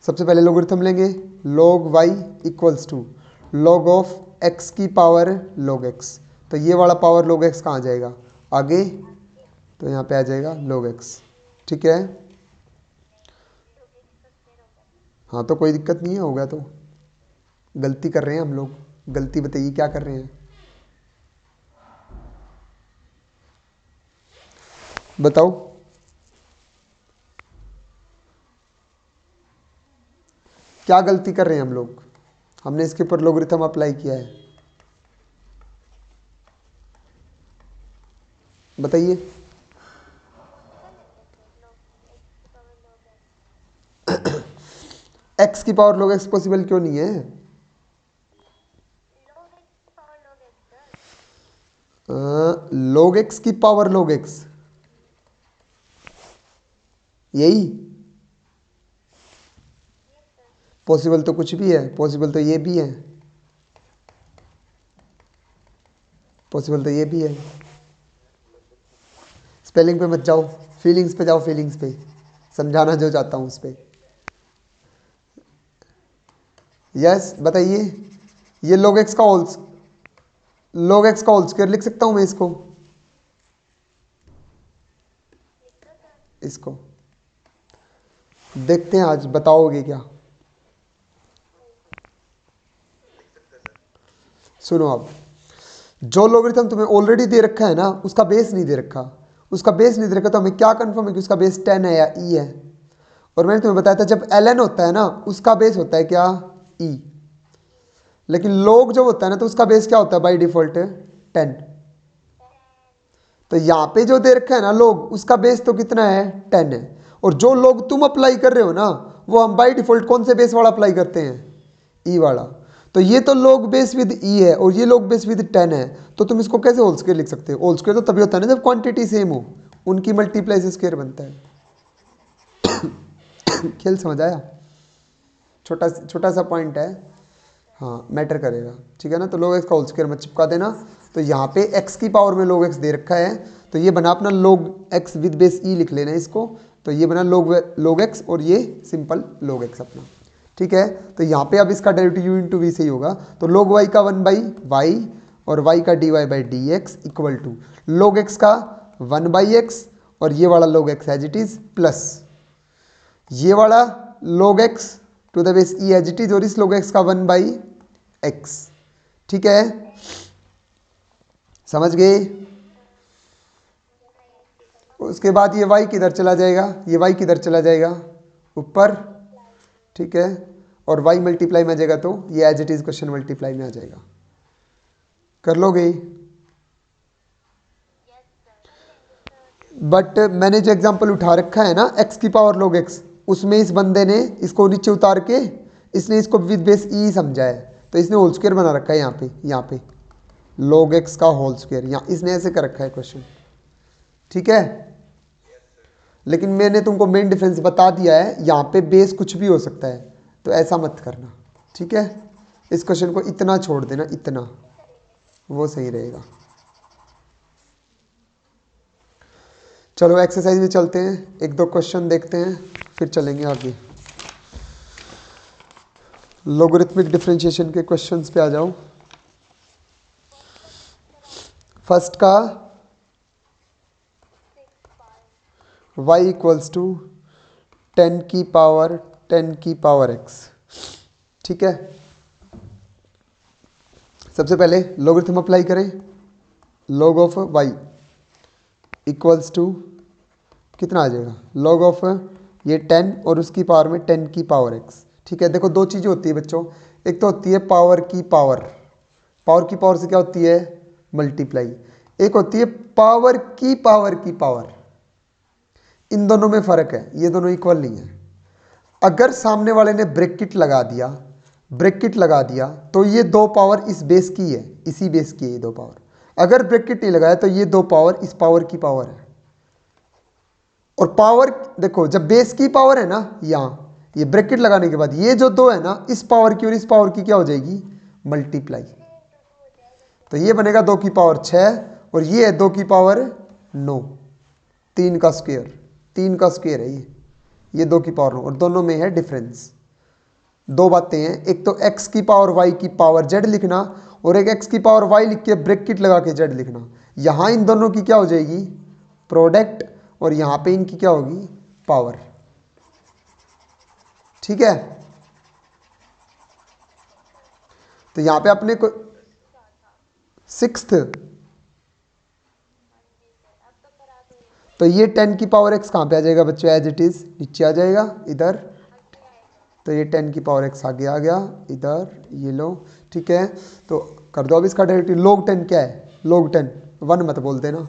सबसे पहले लोगरिथम लेंगे, log y equals to log of x की पावर log x। तो ये वाला पावर log x कहाँ जाएगा, आगे, तो यहाँ पे आ जाएगा log x, ठीक है। हाँ तो कोई दिक्कत नहीं है, हो गया तो। गलती कर रहे हैं हम लोग, गलती बताइए क्या कर रहे हैं, बताओ। क्या गलती कर रहे हैं हम लोग, हमने इसके ऊपर लोगरिथम अप्लाई किया है, बताइए। एक्स की पावर log x पॉसिबल क्यों नहीं है? log x की पावर log x, यही पॉसिबल तो कुछ भी है, पॉसिबल तो ये भी है, पॉसिबल तो ये भी है। स्पेलिंग पे मत जाओ, फीलिंग्स पे जाओ, फीलिंग्स पे समझाना जो चाहता हूँ उस पे। यस बताइए, ये log x का होल स्क्वायर लिख सकता हूँ मैं इसको, इसको देखते हैं आज बताओगे क्या। सुनो अब, जो लोगरिथम तुम्हें ऑलरेडी दे रखा है ना, उसका बेस नहीं दे रखा, उसका बेस नहीं दे रखा, तो हमें क्या कंफर्म है कि उसका बेस 10 है या ई है। और मैंने तुम्हें बताया था जब ln होता है ना, उसका बेस होता है क्या, ई। लेकिन log जब होता है ना, तो उसका बेस क्या होता है बाय डिफॉल्ट, 10। तो यहाँ पे जो दे रखा है ना log, उसका बेस तो कितना है, 10 है। और जो log तुम अप्लाई कर रहे हो ना, वो हम बाय डिफॉल्ट कौन से बेस वाला अप्लाई करते हैं, ई वाला। तो ये तो log बेस विद ई है और ये log बेस विद 10 है, तो तुम इसको कैसे होल स्क्वायर लिख सकते हो? होल स्क्वायर तो तभी होता है ना जब क्वांटिटी सेम हो, उनकी मल्टीप्लाई से स्क्वायर बनता है। खेल समझ आया? छोटा छोटा सा पॉइंट है, हाँ मैटर करेगा, ठीक है ना। तो log x का होल स्क्वायर मत चिपका देना। तो यहाँ पे x की पावर में log x दे रखा है, तो ये बना अपना log x विद बेस ई लिख लेना इसको। तो ये बना log x और ये सिंपल log x अपना, ठीक है। तो यहाँ पे अब इसका डेरिवेटिव u इंटू वी से ही होगा। तो log y का 1/y और y का dy by d x equal to log x का 1/x और ये वाला log x as it is plus ये वाला log x to the base e as it is और इस log x का 1/x, ठीक है, समझ गए। उसके बाद ये y किधर चला जाएगा, ये y किधर चला जाएगा, ऊपर, ठीक है। और y मल्टीप्लाई में आ जाएगा तो ये as it is question multiply में आ जाएगा। कर लोगे? बट मैंने जो एग्जांपल उठा रखा है ना x की पावर log x, उसमें इस बंदे ने इसको नीचे उतार के इसने इसको विद बेस ई समझा है, तो इसने होल स्क्वायर बना रखा है यहाँ पे log x का होल स्क्वायर, यहाँ इसने ऐसे कर रखा है क्वेश्चन, ठीक है। लेकिन मैंने तुमको मेन डिफरेंस बता दिया है, यहाँ पे बेस कुछ भी हो सकता है, तो ऐसा मत करना, ठीक है। इस क्वेश्चन को इतना छोड़ देना, इतना, वो सही रहेगा। चलो एक्सरसाइज में चलते हैं, एक दो क्वेश्चन देखते हैं फिर चलेंगे आगे। लोगरिथमिक डिफरेंशिएशन के क्वेश्चंस पे आ जाओ। फर्स्ट का y इक्वल्स टू 10 की पावर x, ठीक है। सबसे पहले लोगरिथम अप्लाई करें, log of y equals to कितना आ जाएगा, log ऑफ ये 10 और उसकी पावर में 10 की पावर x, ठीक है। देखो दो चीज़ें होती है बच्चों, एक तो होती है पावर की पावर से क्या होती है, मल्टीप्लाई। एक होती है पावर की पावर। इन दोनों में फ़र्क है, ये दोनों इक्वल नहीं है। अगर सामने वाले ने ब्रैकेट लगा दिया तो ये दो पावर इस बेस की है, इसी बेस की है ये दो पावर। अगर ब्रैकेट नहीं लगाया तो ये दो पावर इस पावर की पावर है। और पावर देखो, जब बेस की पावर है ना, यहाँ ये ब्रैकेट लगाने के बाद ये जो दो है ना, इस पावर की और इस पावर की क्या हो जाएगी, मल्टीप्लाई। तो ये बनेगा 2 की पावर 6 और ये है 2 की पावर 9, 3 का स्क्वायर है ये 2 की पावर 9, और दोनों में है डिफरेंस। दो बातें हैं, एक तो x की पावर y की पावर z लिखना और एक x की पावर y लिख के ब्रैकेट लगा के z लिखना। यहाँ इन दोनों की क्या हो जाएगी, प्रोडक्ट, और यहाँ पे इनकी क्या होगी, पावर, ठीक है। तो यहाँ पे अपने को 6th, तो ये 10 की पावर x कहाँ पे आ जाएगा बच्चों, एज इट इज नीचे आ जाएगा इधर। तो ये 10 की पावर x आगे आ गया इधर, ये लो, ठीक है। तो कर दो अब इसका डेरिवेटिव। log 10 क्या है, log 10 1 मत बोल देना,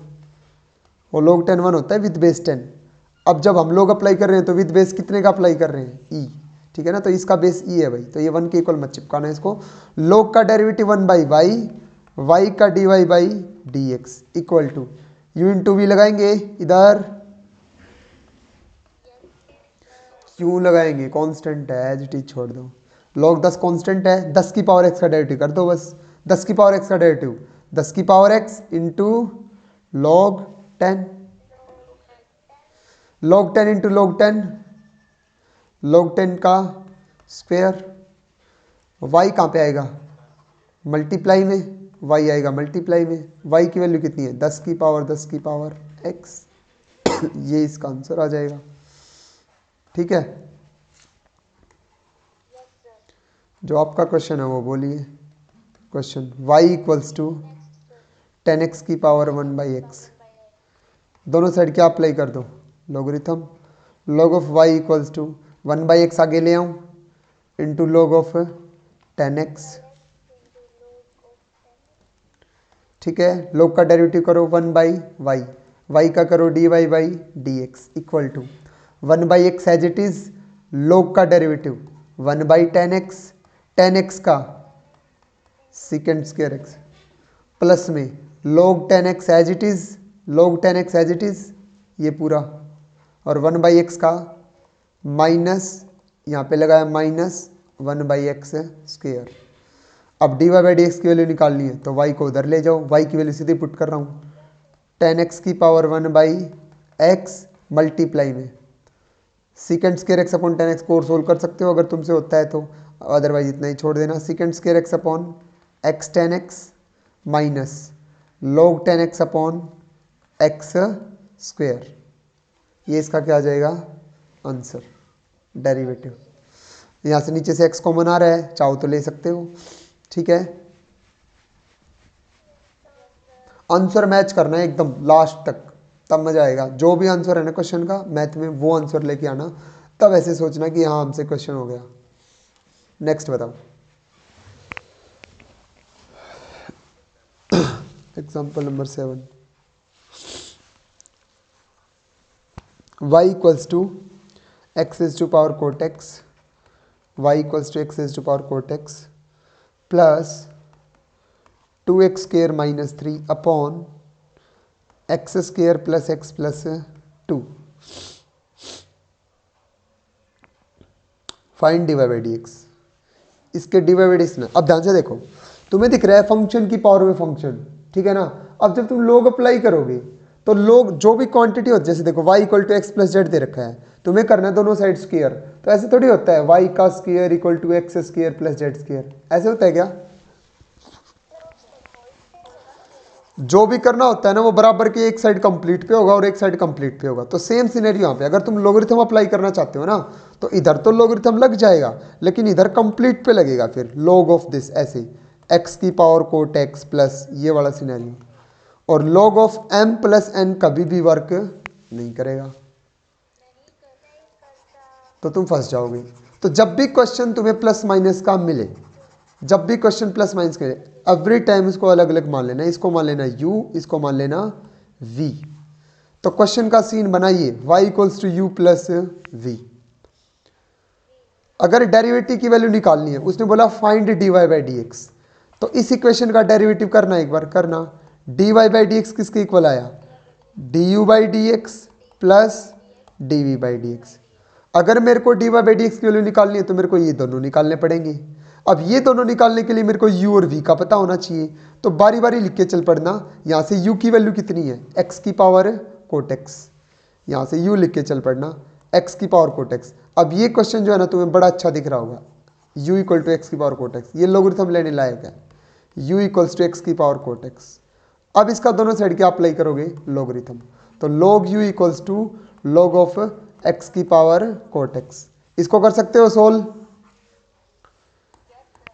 और log 10 1 होता है विद बेस 10। अब जब हम लोग अप्लाई कर रहे हैं तो विद बेस कितने का अप्लाई कर रहे हैं, e, ठीक है ना। तो इसका बेस ई है भाई, तो ये 1 के इक्वल मत चिपकाना है इसको। log का डेरिवेटिव 1 बाई वाई, वाई का d y by d x equal to u into v लगाएंगे इधर, क्यों लगाएंगे, कांस्टेंट है एज इट इज छोड़ दो। log 10 कांस्टेंट है, 10 की पावर x का डेरिवेटिव कर दो बस, 10 की पावर x का डेरिवेटिव 10 की power x into log 10, log 10 into log 10, log 10 का स्क्वायर, y कहाँ पे आएगा मल्टीप्लाई में, y आएगा मल्टीप्लाई में, y की वैल्यू कितनी है 10 की पावर x ये इसका आंसर आ जाएगा। ठीक है, जो आपका क्वेश्चन है वो बोलिए। Question y equals to 10x की पावर 1 बाई एक्स, दोनों साइड क्या अप्लाई कर दो logarithm, log of y equals to 1 by x आगे ले आऊँ इंटू log ऑफ 10x। ठीक है, log का डेरिवेटिव करो 1 बाई वाई, वाई का करो d y by d x equal to 1 by x as it is, log का डेरिवेटिव 1 बाई 10x, 10x का सेकेंड स्क्वायर x प्लस में log 10x as it is, log 10x as it is ये पूरा, और 1 बाई एक्स का माइनस, यहाँ पे लगाया माइनस 1 बाई एक्स स्क्वायर। अब d y by d x की वैल्यू निकालनी है तो y को उधर ले जाओ, y की वैल्यू सीधे पुट कर रहा हूँ 10x की पावर 1 बाई एक्स मल्टीप्लाई में second square x upon 10x को सोल्व कर सकते हो अगर तुमसे होता है तो, अदरवाइज इतना ही छोड़ देना। Second square x upon x 10x minus log 10x upon x square, ये इसका क्या आ जाएगा आंसर डेरिवेटिव। यहाँ से नीचे से x कॉमन आ रहा है, चाहो तो ले सकते हो। ठीक है, आंसर मैच करना है एकदम लास्ट तक, तब मजा आएगा। जो भी आंसर है ना क्वेश्चन का मैथ में वो आंसर लेके आना, तब ऐसे सोचना कि हाँ हमसे क्वेश्चन हो गया। नेक्स्ट बताओ example number 7, y equals to x is to power cot x, y equals to x is to power cot x plus 2x square minus 3 upon x square plus x plus 2। Find d y by d x, इसके d y by d x ना। अब ध्यान से देखो, तुम्हें दिख रहा है फंक्शन की पावर में फंक्शन, ठीक है ना। अब जब तुम लोग अप्लाई करोगे तो लोग जो भी क्वांटिटी होती है, जैसे देखो y equal to x plus z दे रखा है, तुम्हें करना है दोनों साइड स्क्वायर, तो ऐसे थोड़ी होता है y का square equal to x square plus z square, ऐसे होता है क्या। जो भी करना होता है ना वो बराबर के एक साइड कंप्लीट पे होगा और एक साइड कंप्लीट पे होगा। तो सेम सिनेरियो यहाँ पे, अगर तुम लोगरिथम अप्लाई करना चाहते हो ना तो इधर तो लोगरिथम लग जाएगा लेकिन इधर कंप्लीट पे लगेगा फिर log ऑफ दिस, ऐसे x की पावर कोट x प्लस ये वाला सिनेरियो, और log of m plus n कभी भी वर्क नहीं करेगा, तो तुम फंस जाओगे। तो जब भी क्वेश्चन तुम्हें प्लस माइनस का मिले, जब भी क्वेश्चन प्लस माइनस के एवरी टाइम इसको अलग अलग मान लेना, इसको मान लेना u, इसको मान लेना v। तो क्वेश्चन का सीन बनाइए y equals to u plus v। अगर डेरिवेटिव की वैल्यू निकालनी है, उसने बोला find d y by d x, तो इस इक्वेशन का डेरिवेटिव करना, एक बार करना। D y by d x किसके इक्वल आया, d u by d x plus d v by d x. अगर मेरे को d y by d x की वैल्यू निकालनी है तो मेरे को ये दोनों निकालने पड़ेंगे। अब ये दोनों निकालने के लिए मेरे को u और v का पता होना चाहिए, तो बारी बारी लिख के चल पड़ना। यहाँ से u की वैल्यू कितनी है, x की पावर कोट x, यहाँ से u लिख के चल पड़ना x की पावर कोट x। अब ये क्वेश्चन जो है ना तुम्हें बड़ा अच्छा दिख रहा होगा, u इक्वल टू एक्स की पावर कोट x, ये लोगरिथम लेने लायक है, u इक्वल्स टू एक्स की पावर कोट x। अब इसका दोनों साइड क्या अप्लाई करोगे लोगरिथम, तो log u equals to log of x की पावर कोट x। इसको कर सकते हो सोल्व।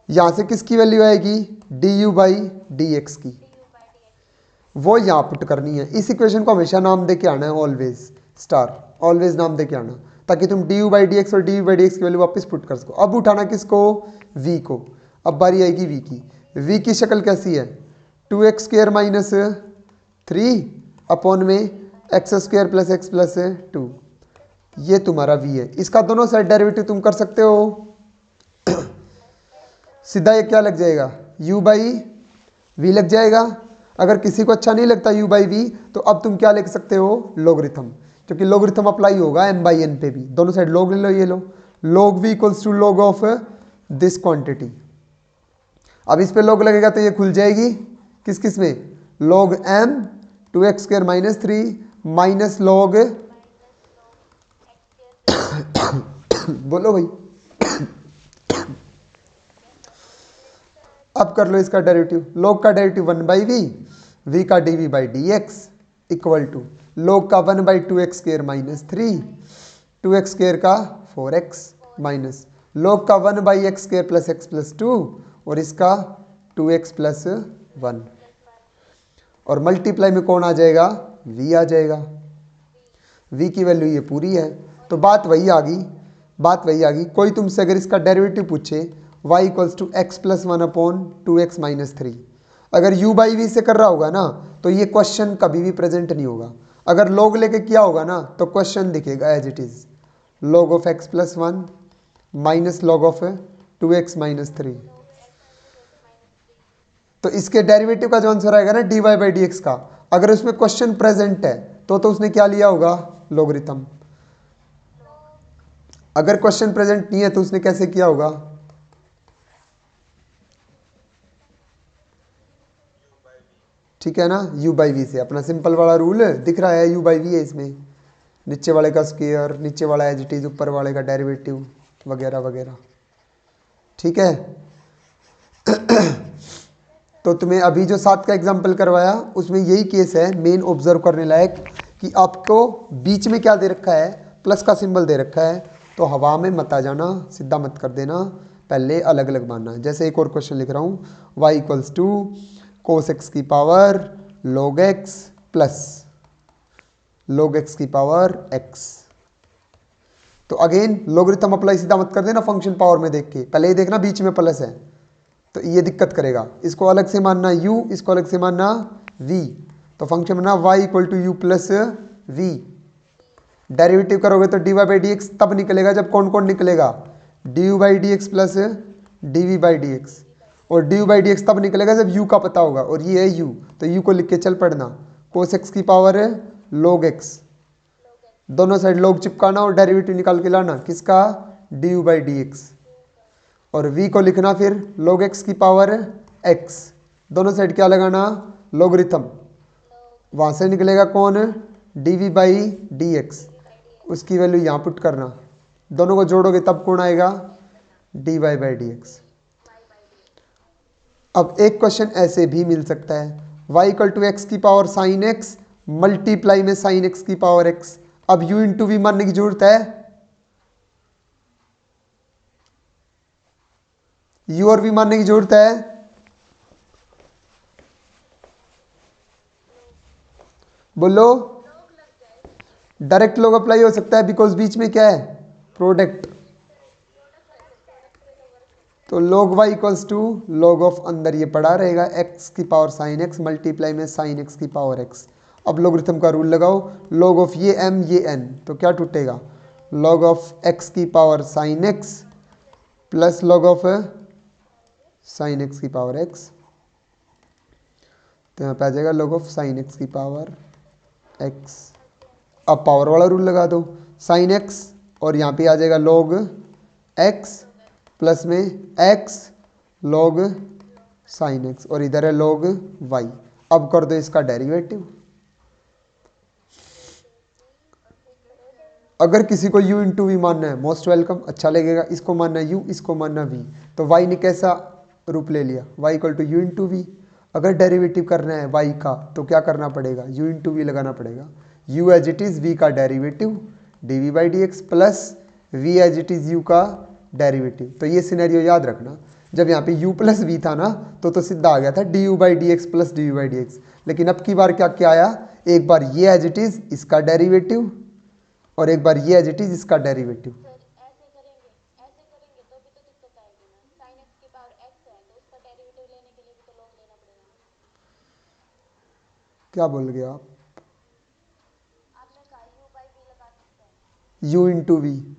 यहाँ से किसकी वैल्यू आएगी, D u by d x की, वो यहाँ पुट करनी है। इस इक्वेशन को हमेशा नाम दे के आना है, ऑलवेज स्टार, ऑलवेज नाम दे के आना, ताकि तुम d u by d x और d u by d x की वैल्यू वापस पुट कर सको। अब उठाना किसको, v को। अब बारी आएगी v की, v की शक्ल कैसी है, 2x स्क्वायर माइनस 3 अपॉन में x square plus x plus 2, ये तुम्हारा v है, इसका दोनों साइड डेरिवेटिव तुम कर सकते हो। सीधा ये क्या लग जाएगा, u बाई वी लग जाएगा। अगर किसी को अच्छा नहीं लगता u बाई वी, तो अब तुम क्या लिख सकते हो, लोगरिथम, क्योंकि लोगरिथम अप्लाई होगा m बाई n पे भी। दोनों साइड log ले लो, ये लो log v equals to log of this quantity. अब इस पे log लगेगा तो ये खुल जाएगी, किस किस में, log m 2x square minus 3 minus log बोलो भाई। अब कर लो इसका डेरिवेटिव, log का डेरिवेटिव 1 बाई वी, v का d v by d x equal to log का 1 by 2x square minus 3, 2x square का 4x माइनस log का 1 by x square plus x plus 2 और इसका 2x प्लस 1, और मल्टीप्लाई में कौन आ जाएगा, v आ जाएगा। v की वैल्यू ये पूरी है, तो बात वही आ गई, बात वही आ गई। कोई तुमसे अगर इसका डेरिवेटिव पूछे y equals to x plus 1 upon 2x minus 3, अगर u बाई वी से कर रहा होगा ना, तो ये क्वेश्चन कभी भी प्रेजेंट नहीं होगा। अगर log लेके किया होगा ना, तो क्वेश्चन दिखेगा as it is, log of x plus 1 minus log of 2x minus 3। तो इसके डेरिवेटिव का जो आंसर आएगा ना dy बाई डी एक्स का, अगर उसमें क्वेश्चन प्रेजेंट है तो उसने क्या लिया होगा, लोगरिथम। अगर क्वेश्चन प्रेजेंट नहीं है तो उसने कैसे किया होगा, ठीक है ना, u बाई वी से। अपना सिंपल वाला रूल दिख रहा है, u बाई वी है इसमें, नीचे वाले का स्क्वायर, नीचे वाला एज इट इज, ऊपर वाले का डेरिवेटिव वगैरह वगैरह, ठीक है। तो तुम्हें अभी जो 7 का एग्जाम्पल करवाया उसमें यही केस है मेन ऑब्जर्व करने लायक, कि आपको बीच में क्या दे रखा है, प्लस का सिंबल दे रखा है, तो हवा में मत आ जाना, सीधा मत कर देना, पहले अलग अलग मानना। जैसे एक और क्वेश्चन लिख रहा हूँ, y equals to cos x की power log x plus log x की पावर x। तो अगेन लोगरिथम अप्लाई सीधा मत कर देना फंक्शन पावर में देख के, पहले ही देखना बीच में प्लस है, तो ये दिक्कत करेगा। इसको अलग से मानना u, इसको अलग से मानना v, तो फंक्शन बना y equal to u plus v. Derivative करोगे तो d y by d x तब निकलेगा जब कौन कौन निकलेगा, d u by d x plus d v by d x, और d u by d x तब निकलेगा जब u का पता होगा, और ये है u, तो u को लिख के चल पड़ना, कोस एक्स की पावर है log x, दोनों साइड log चिपकाना और डेरिवेटिव निकाल के लाना, किसका, d u by d x, और v को लिखना फिर log x की पावर x, दोनों साइड क्या लगाना, लोगरिथम, वहाँ से निकलेगा कौन, d v by d x, उसकी वैल्यू यहाँ पुट करना, दोनों को जोड़ोगे तब कौन आएगा, d y by d x. अब एक क्वेश्चन ऐसे भी मिल सकता है, y इक्वल टू एक्स की पावर साइन एक्स मल्टीप्लाई में साइन एक्स की पावर एक्स। अब u इंटू वी मानने की जरूरत है, u और v मानने की जरूरत है, बोलो। डायरेक्ट लोग अप्लाई हो सकता है, बिकॉज बीच में क्या है, प्रोडक्ट, तो log y equals to log of, अंदर ये पड़ा रहेगा x की पावर साइन x मल्टीप्लाई में साइन x की पावर x। अब लोगरिथम का रूल लगाओ, log ऑफ ये m ये n, तो क्या टूटेगा, log ऑफ x की power sine x plus log of sine x की पावर x, तो यहाँ पे आ जाएगा log ऑफ साइन x की पावर x। अब पावर वाला रूल लगा दो, साइन x और यहाँ पे आ जाएगा log x प्लस में x log साइन x, और इधर है log y। अब कर दो इसका डेरिवेटिव। अगर किसी को u इंटू वी मानना है, मोस्ट वेलकम, अच्छा लगेगा, इसको मानना u, इसको मानना v, तो y ने कैसा रूप ले लिया, y equal to u into v. अगर डेरिवेटिव करना है y का तो क्या करना पड़ेगा, u इंटू वी लगाना पड़ेगा, u as it is v का derivative d v by d x plus v as it is u का डेरिवेटिव। तो ये सिनेरियो याद रखना, जब यहाँ पे u प्लस वी था ना, तो सीधा आ गया था D u by d x plus D u by d x, लेकिन अब की बार क्या क्या आया, एक बार ये एज इट इज़ इसका डेरिवेटिव और एक बार ये एज इट इज़ इसका डेरिवेटिव। क्या बोल गए आप, u इंटू वी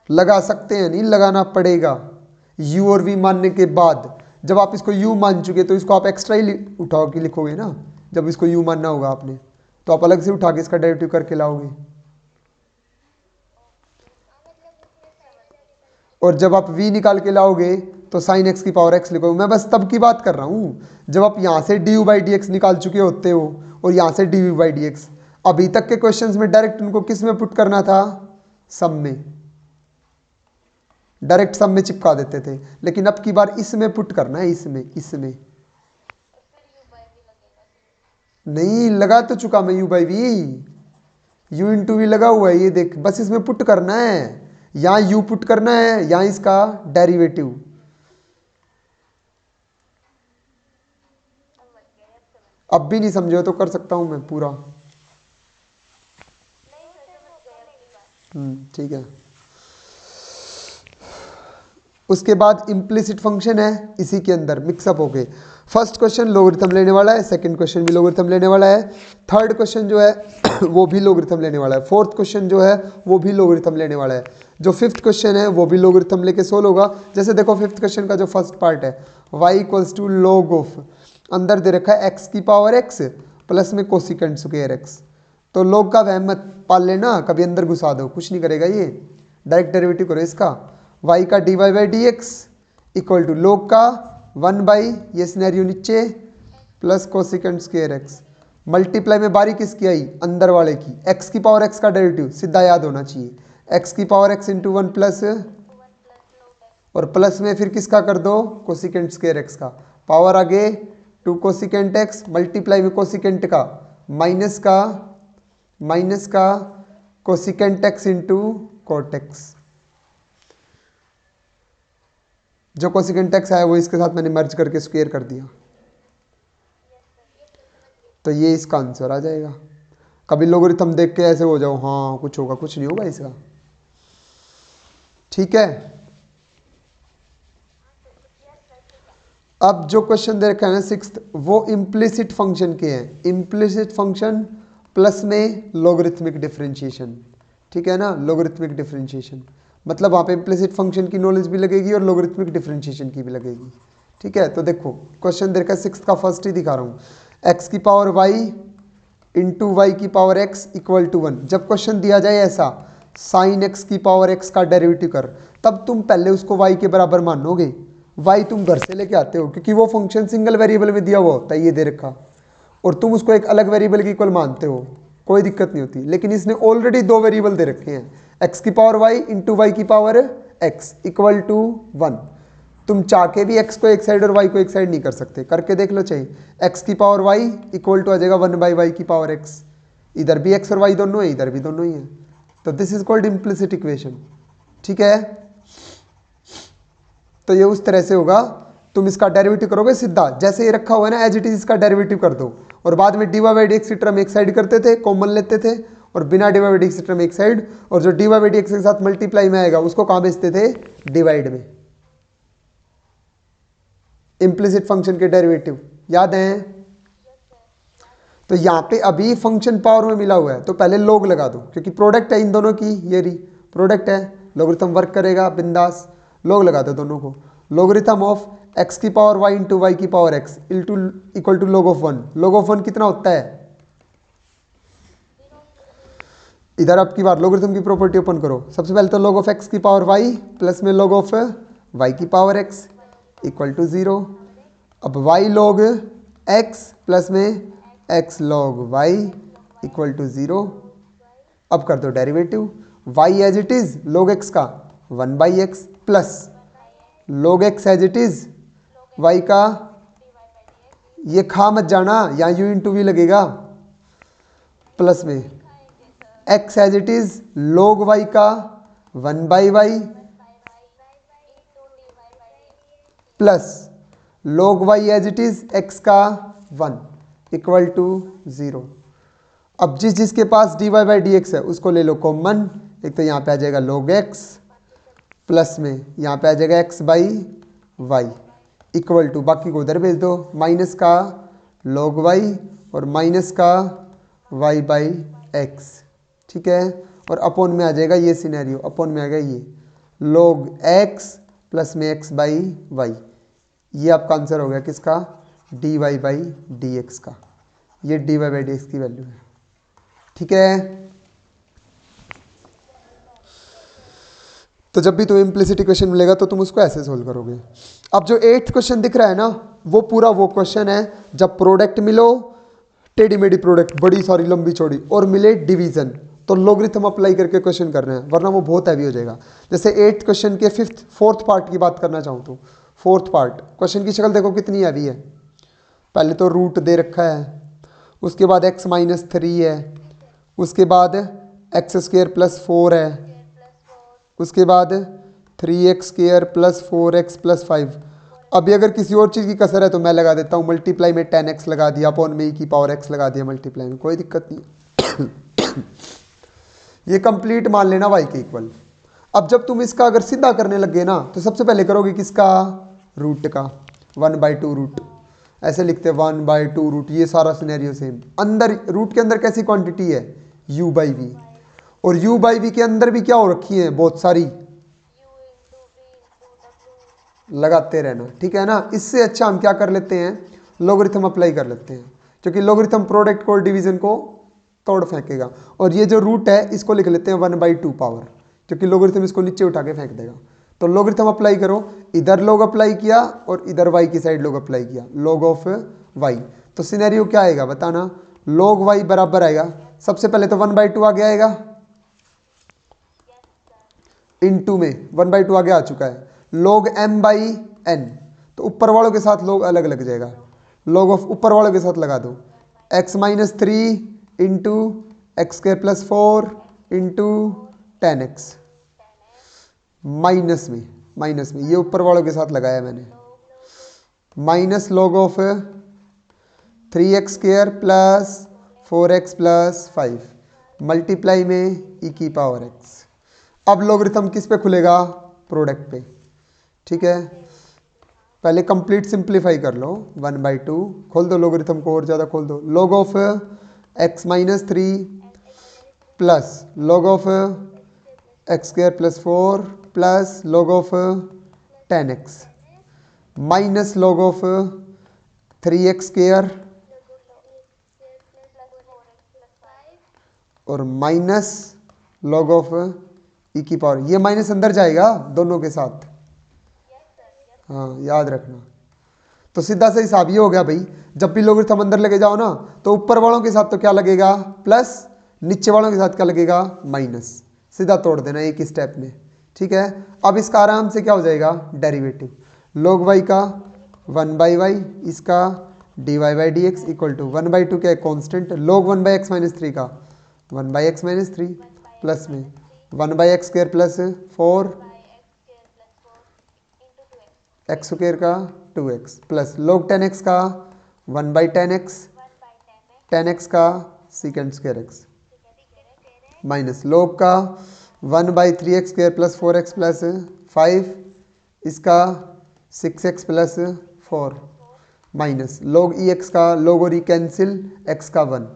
लगा सकते हैं, नहीं लगाना पड़ेगा। u और v मानने के बाद जब आप इसको u मान चुके तो इसको आप एक्स्ट्रा ही उठा के लिखोगे ना। जब इसको u मानना होगा आपने तो आप अलग से उठा के इसका डेरिवेटिव करके लाओगे। और जब आप v निकाल के लाओगे तो साइन x की पावर x लिखोगे। मैं बस तब की बात कर रहा हूँ जब आप यहाँ से du बाई डी एक्स निकाल चुके होते हो और यहाँ से dv बाई डी एक्स। अभी तक के क्वेश्चंस में डायरेक्ट उनको किस में पुट करना था, सम में, डायरेक्ट सम में चिपका देते थे। लेकिन अब की बार इसमें पुट करना है, इसमें नहीं लगा तो चुका मैं u by v, u into v लगा हुआ है ये देख, बस इसमें पुट करना है। यहाँ u पुट करना है, यहाँ इसका डेरिवेटिव। अब भी नहीं समझे तो कर सकता हूं मैं पूरा। ठीक है। उसके बाद इम्प्लिसिट फंक्शन है, इसी के अंदर मिक्सअप हो गए। फर्स्ट क्वेश्चन लोगरिथम लेने वाला है, सेकंड क्वेश्चन भी लोगरिथम लेने वाला है, थर्ड क्वेश्चन जो है वो भी लोगरिथम लेने वाला है, फोर्थ क्वेश्चन जो है वो भी लोगरिथम लेने वाला है, जो फिफ्थ क्वेश्चन है वो भी लोगरिथम लेके सोल्व होगा। जैसे देखो फिफ्थ क्वेश्चन का जो फर्स्ट पार्ट है y equals to log of, अंदर दे रखा है x की पावर x प्लस में कोसिकेंट स्क्वायर x। तो log का वहम मत पाल लेना, कभी अंदर घुसा दो, कुछ नहीं करेगा ये, डायरेक्ट डेरिवेटिव करो इसका। y का dy by d x equal to log का 1 बाई ये सिनेरियो नीचे plus cosecant square x, multiply में बारी किसकी आई, अंदर वाले की, x की पावर x का डेरिवेटिव सीधा याद होना चाहिए, x की पावर x इंटू 1 प्लस और प्लस में फिर किसका कर दो, कोसिकेंट स्क्वायर x का, पावर आगे 2 कोसिकेंट x मल्टीप्लाई में कोसिकेंट का माइनस का cosecant x into coat x। जो कोसिकेंट x आया वो इसके साथ मैंने मर्ज करके स्क्वायर कर दिया, तो ये इसका आंसर आ जाएगा। कभी लोगरिथम देख के ऐसे हो जाओ हाँ कुछ होगा, कुछ नहीं होगा इसका। ठीक है। अब जो क्वेश्चन दे रखा है ना सिक्स्थ, वो इम्प्लिसिट फंक्शन के हैं, इम्प्लिसिट फंक्शन प्लस में लोगरिथमिक डिफरेंशिएशन। ठीक है ना, लोगरिथमिक डिफरेंशिएशन मतलब वहाँ पे इम्प्लिसिट फंक्शन की नॉलेज भी लगेगी और लोगरिथमिक डिफरेंशिएशन की भी लगेगी। ठीक है, तो देखो क्वेश्चन दे रखा है सिक्स्थ का, फर्स्ट ही दिखा रहा हूँ, x की पावर y इंटू वाई की पावर x इक्वल टू 1। जब क्वेश्चन दिया जाए ऐसा साइन x की पावर x का डेरिवेटिव कर, तब तुम पहले उसको y के बराबर मानोगे। y तुम घर से लेके आते हो क्योंकि वो फंक्शन सिंगल वेरिएबल में दिया हुआ होता है, ये दे रखा, और तुम उसको एक अलग वेरिएबल के इक्वल मानते हो, कोई दिक्कत नहीं होती। लेकिन इसने ऑलरेडी दो वेरिएबल दे रखे हैं, x की पावर y इंटू वाई की पावर x इक्वल टू 1। तुम चाह के भी x को एक साइड और y को एक साइड नहीं कर सकते, करके देख लो चाहिए। x की पावर y इक्वल टू आ जाएगा 1 बाई वाई की पावर x, इधर भी x और y दोनों है, इधर भी दोनों ही है, तो this is called implicit equation. ठीक है, तो ये उस तरह से होगा, तुम इसका डेरिवेटिव करोगे सीधा, जैसे ये रखा हुआ है ना एज इट इज इसका डेरिवेटिव कर दो, और बाद में dy बाई डी एक्स की टर्म एक साइड करते थे, कॉमन लेते थे, और बिना dy बाई डी एक्स की टर्म एक साइड, और जो dy बाई डी एक्स के साथ मल्टीप्लाई में आएगा उसको कहाँ भेजते थे, डिवाइड में। इम्प्लिसिट फंक्शन के डेरिवेटिव याद हैं? तो यहाँ पे अभी फंक्शन पावर में मिला हुआ है तो पहले लोग लगा दो, क्योंकि प्रोडक्ट है इन दोनों की, ये री प्रोडक्ट है, लोगरिथम वर्क करेगा बिंदास, लोग लगा दो दोनों को। लोगरिथम ऑफ x की पावर y इंटू वाई की power x equal to log of 1। log of 1 कितना होता है, इधर अब की बार लोगरिथम की प्रॉपर्टी ओपन करो। सबसे पहले तो log ऑफ x की पावर y प्लस में log ऑफ y की पावर x इक्वल टू 0। अब y log x प्लस में x log y equal to 0। अब कर दो derivative, y as it is log x का 1 by x plus log x as it is y का, ये खा मत जाना, यहाँ u इंटू वी लगेगा, प्लस में x as it is log y का 1 by y plus log y as it is x का 1 इक्वल टू 0। अब जिसके पास dy बाई डी एक्स है उसको ले लो कॉमन, एक तो यहाँ पे आ जाएगा log x प्लस में यहाँ पे आ जाएगा x by y equal to, बाकी को उधर भेज दो, माइनस का log y और माइनस का y बाई एक्स। ठीक है, और अपॉन में आ जाएगा ये सिनेरियो, अपॉन में आ गया ये log x प्लस में x बाई वाई। ये आपका आंसर हो गया किसका, dy बाई डी एक्स का। ये dy बाई डी एक्स की वैल्यू है। ठीक है, तो जब भी तुम्हें इम्प्लिसिट इक्वेशन मिलेगा तो तुम उसको ऐसे सोल्व करोगे। अब जो 8th क्वेश्चन दिख रहा है ना, वो पूरा वो क्वेश्चन है जब प्रोडक्ट मिलो, टेढ़ी मेढ़ी प्रोडक्ट बड़ी सारी लंबी चौड़ी, और मिले डिवीजन, तो लोगरिथम अप्लाई करके क्वेश्चन कर रहे हैं, वरना वो बहुत हैवी हो जाएगा। जैसे 8th क्वेश्चन के 4th पार्ट की बात करना चाहूँ तो 4th पार्ट क्वेश्चन की शक्ल देखो कितनी हैवी है। पहले तो रूट दे रखा है, उसके बाद x माइनस 3 है, उसके बाद एक्स स्क्वेयर प्लस 4 है, उसके बाद 3x square plus 4x plus 5। अभी अगर किसी और चीज़ की कसर है तो मैं लगा देता हूँ मल्टीप्लाई में 10x लगा दिया, अपॉन में की पावर x लगा दिया मल्टीप्लाई में, कोई दिक्कत नहीं। ये कंप्लीट मान लेना y के इक्वल। अब जब तुम इसका अगर सीधा करने लगे ना, तो सबसे पहले करोगे किसका, रूट का, 1/2 रूट, ऐसे लिखते हैं 1/2 रूट। ये सारा सिनेरियो सेम। अंदर रूट के अंदर कैसी क्वांटिटी है, u/v, और u/v के अंदर भी क्या हो रखी है, बहुत सारी, लगाते रहना, ठीक है ना। इससे अच्छा हम क्या कर लेते हैं, लोगरिथम अप्लाई कर लेते हैं, क्योंकि लोगरिथम प्रोडक्ट को और डिवीजन को तोड़ फेंकेगा। और ये जो रूट है इसको लिख लेते हैं 1/2 पावर, क्योंकि लोगरिथम इसको नीचे उठा के फेंक देगा। तो लोगरिथम अप्लाई करो, इधर लोग अप्लाई किया और इधर y की साइड लोग अप्लाई किया, log ऑफ y। तो सिनेरियो क्या आएगा बताना, log y बराबर आएगा, सबसे पहले तो 1/2 आगे आएगा, इनटू में 1/2 आगे आ चुका है, log m/n, तो ऊपर वालों के साथ log अलग लग जाएगा, log ऑफ ऊपर वालों के साथ लगा दो, x minus 3 into x square plus 4 into 10x, minus में ये ऊपर वालों के साथ लगाया मैंने, minus log of 3x square plus 4x plus 5 multiply में e की पावर x। अब लोगरिथम किस पे खुलेगा, प्रोडक्ट पे, ठीक है। पहले कंप्लीट सिंप्लीफाई कर लो, 1/2 खोल दो, लोगरिथम को और ज़्यादा खोल दो, log of x minus 3 plus log of x square plus 4 plus log of 10x minus log of 3x square और माइनस log ऑफ ई की पावर, ये माइनस अंदर जाएगा दोनों के साथ, हाँ याद रखना। तो सीधा सा हिसाब ये हो गया भाई, जब भी लोगरिथम अंदर लेके जाओ ना, तो ऊपर वालों के साथ तो क्या लगेगा प्लस, नीचे वालों के साथ क्या लगेगा माइनस, सीधा तोड़ देना एक ही स्टेप में, ठीक है। अब इसका आराम से क्या हो जाएगा, डेरिवेटिव, log y का 1/y, इसका dy by d x equal to 1/2 क्या है कॉन्स्टेंट, log 1/x माइनस 3 का 1/x माइनस 3 प्लस में 1/x square plus 4 x square का 2x प्लस log 10x का 1/10x 10x का second square x minus log का 1/3x square plus 4x plus 5 इसका 6x plus 4 minus log ex का log और e कैंसिल x का 1।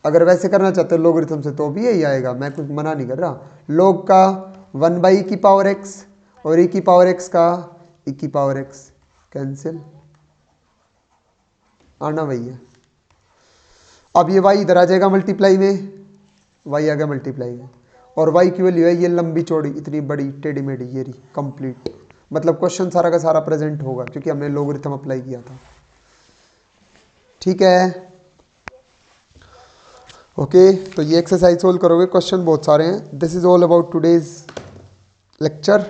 अगर वैसे करना चाहते हो लोगरिथम से तो भी यही आएगा, मैं कुछ मना नहीं कर रहा। log का 1/e की पावर x और e की पावर x का e की पावर x कैंसिल, आना वही है। अब ये y इधर आ जाएगा मल्टीप्लाई में, y आ गया मल्टीप्लाई में, और y की वैल्यू है ये लंबी चौड़ी इतनी बड़ी टेढ़ी मेढ़ी, ये रही कंप्लीट, मतलब क्वेश्चन सारा का सारा प्रेजेंट होगा क्योंकि हमने लोगरिथम अप्लाई किया था, ठीक है। ओके तो ये एक्सरसाइज सोल्व करोगे, क्वेश्चन बहुत सारे हैं। This is all about today's lecture.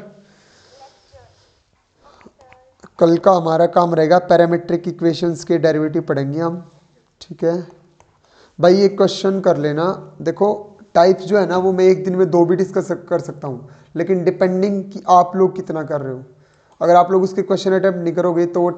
कल का हमारा काम रहेगा पैरामीट्रिक इक्वेशंस के डेरिवेटिव पढ़ेंगे हम, ठीक है भाई। एक क्वेश्चन कर लेना, देखो टाइप्स जो है ना वो मैं एक दिन में 2 भी डिस्कस कर सकता हूँ, लेकिन डिपेंडिंग कि आप लोग कितना कर रहे हो। अगर आप लोग उसके क्वेश्चन अटेम्प्ट नहीं करोगे तो वो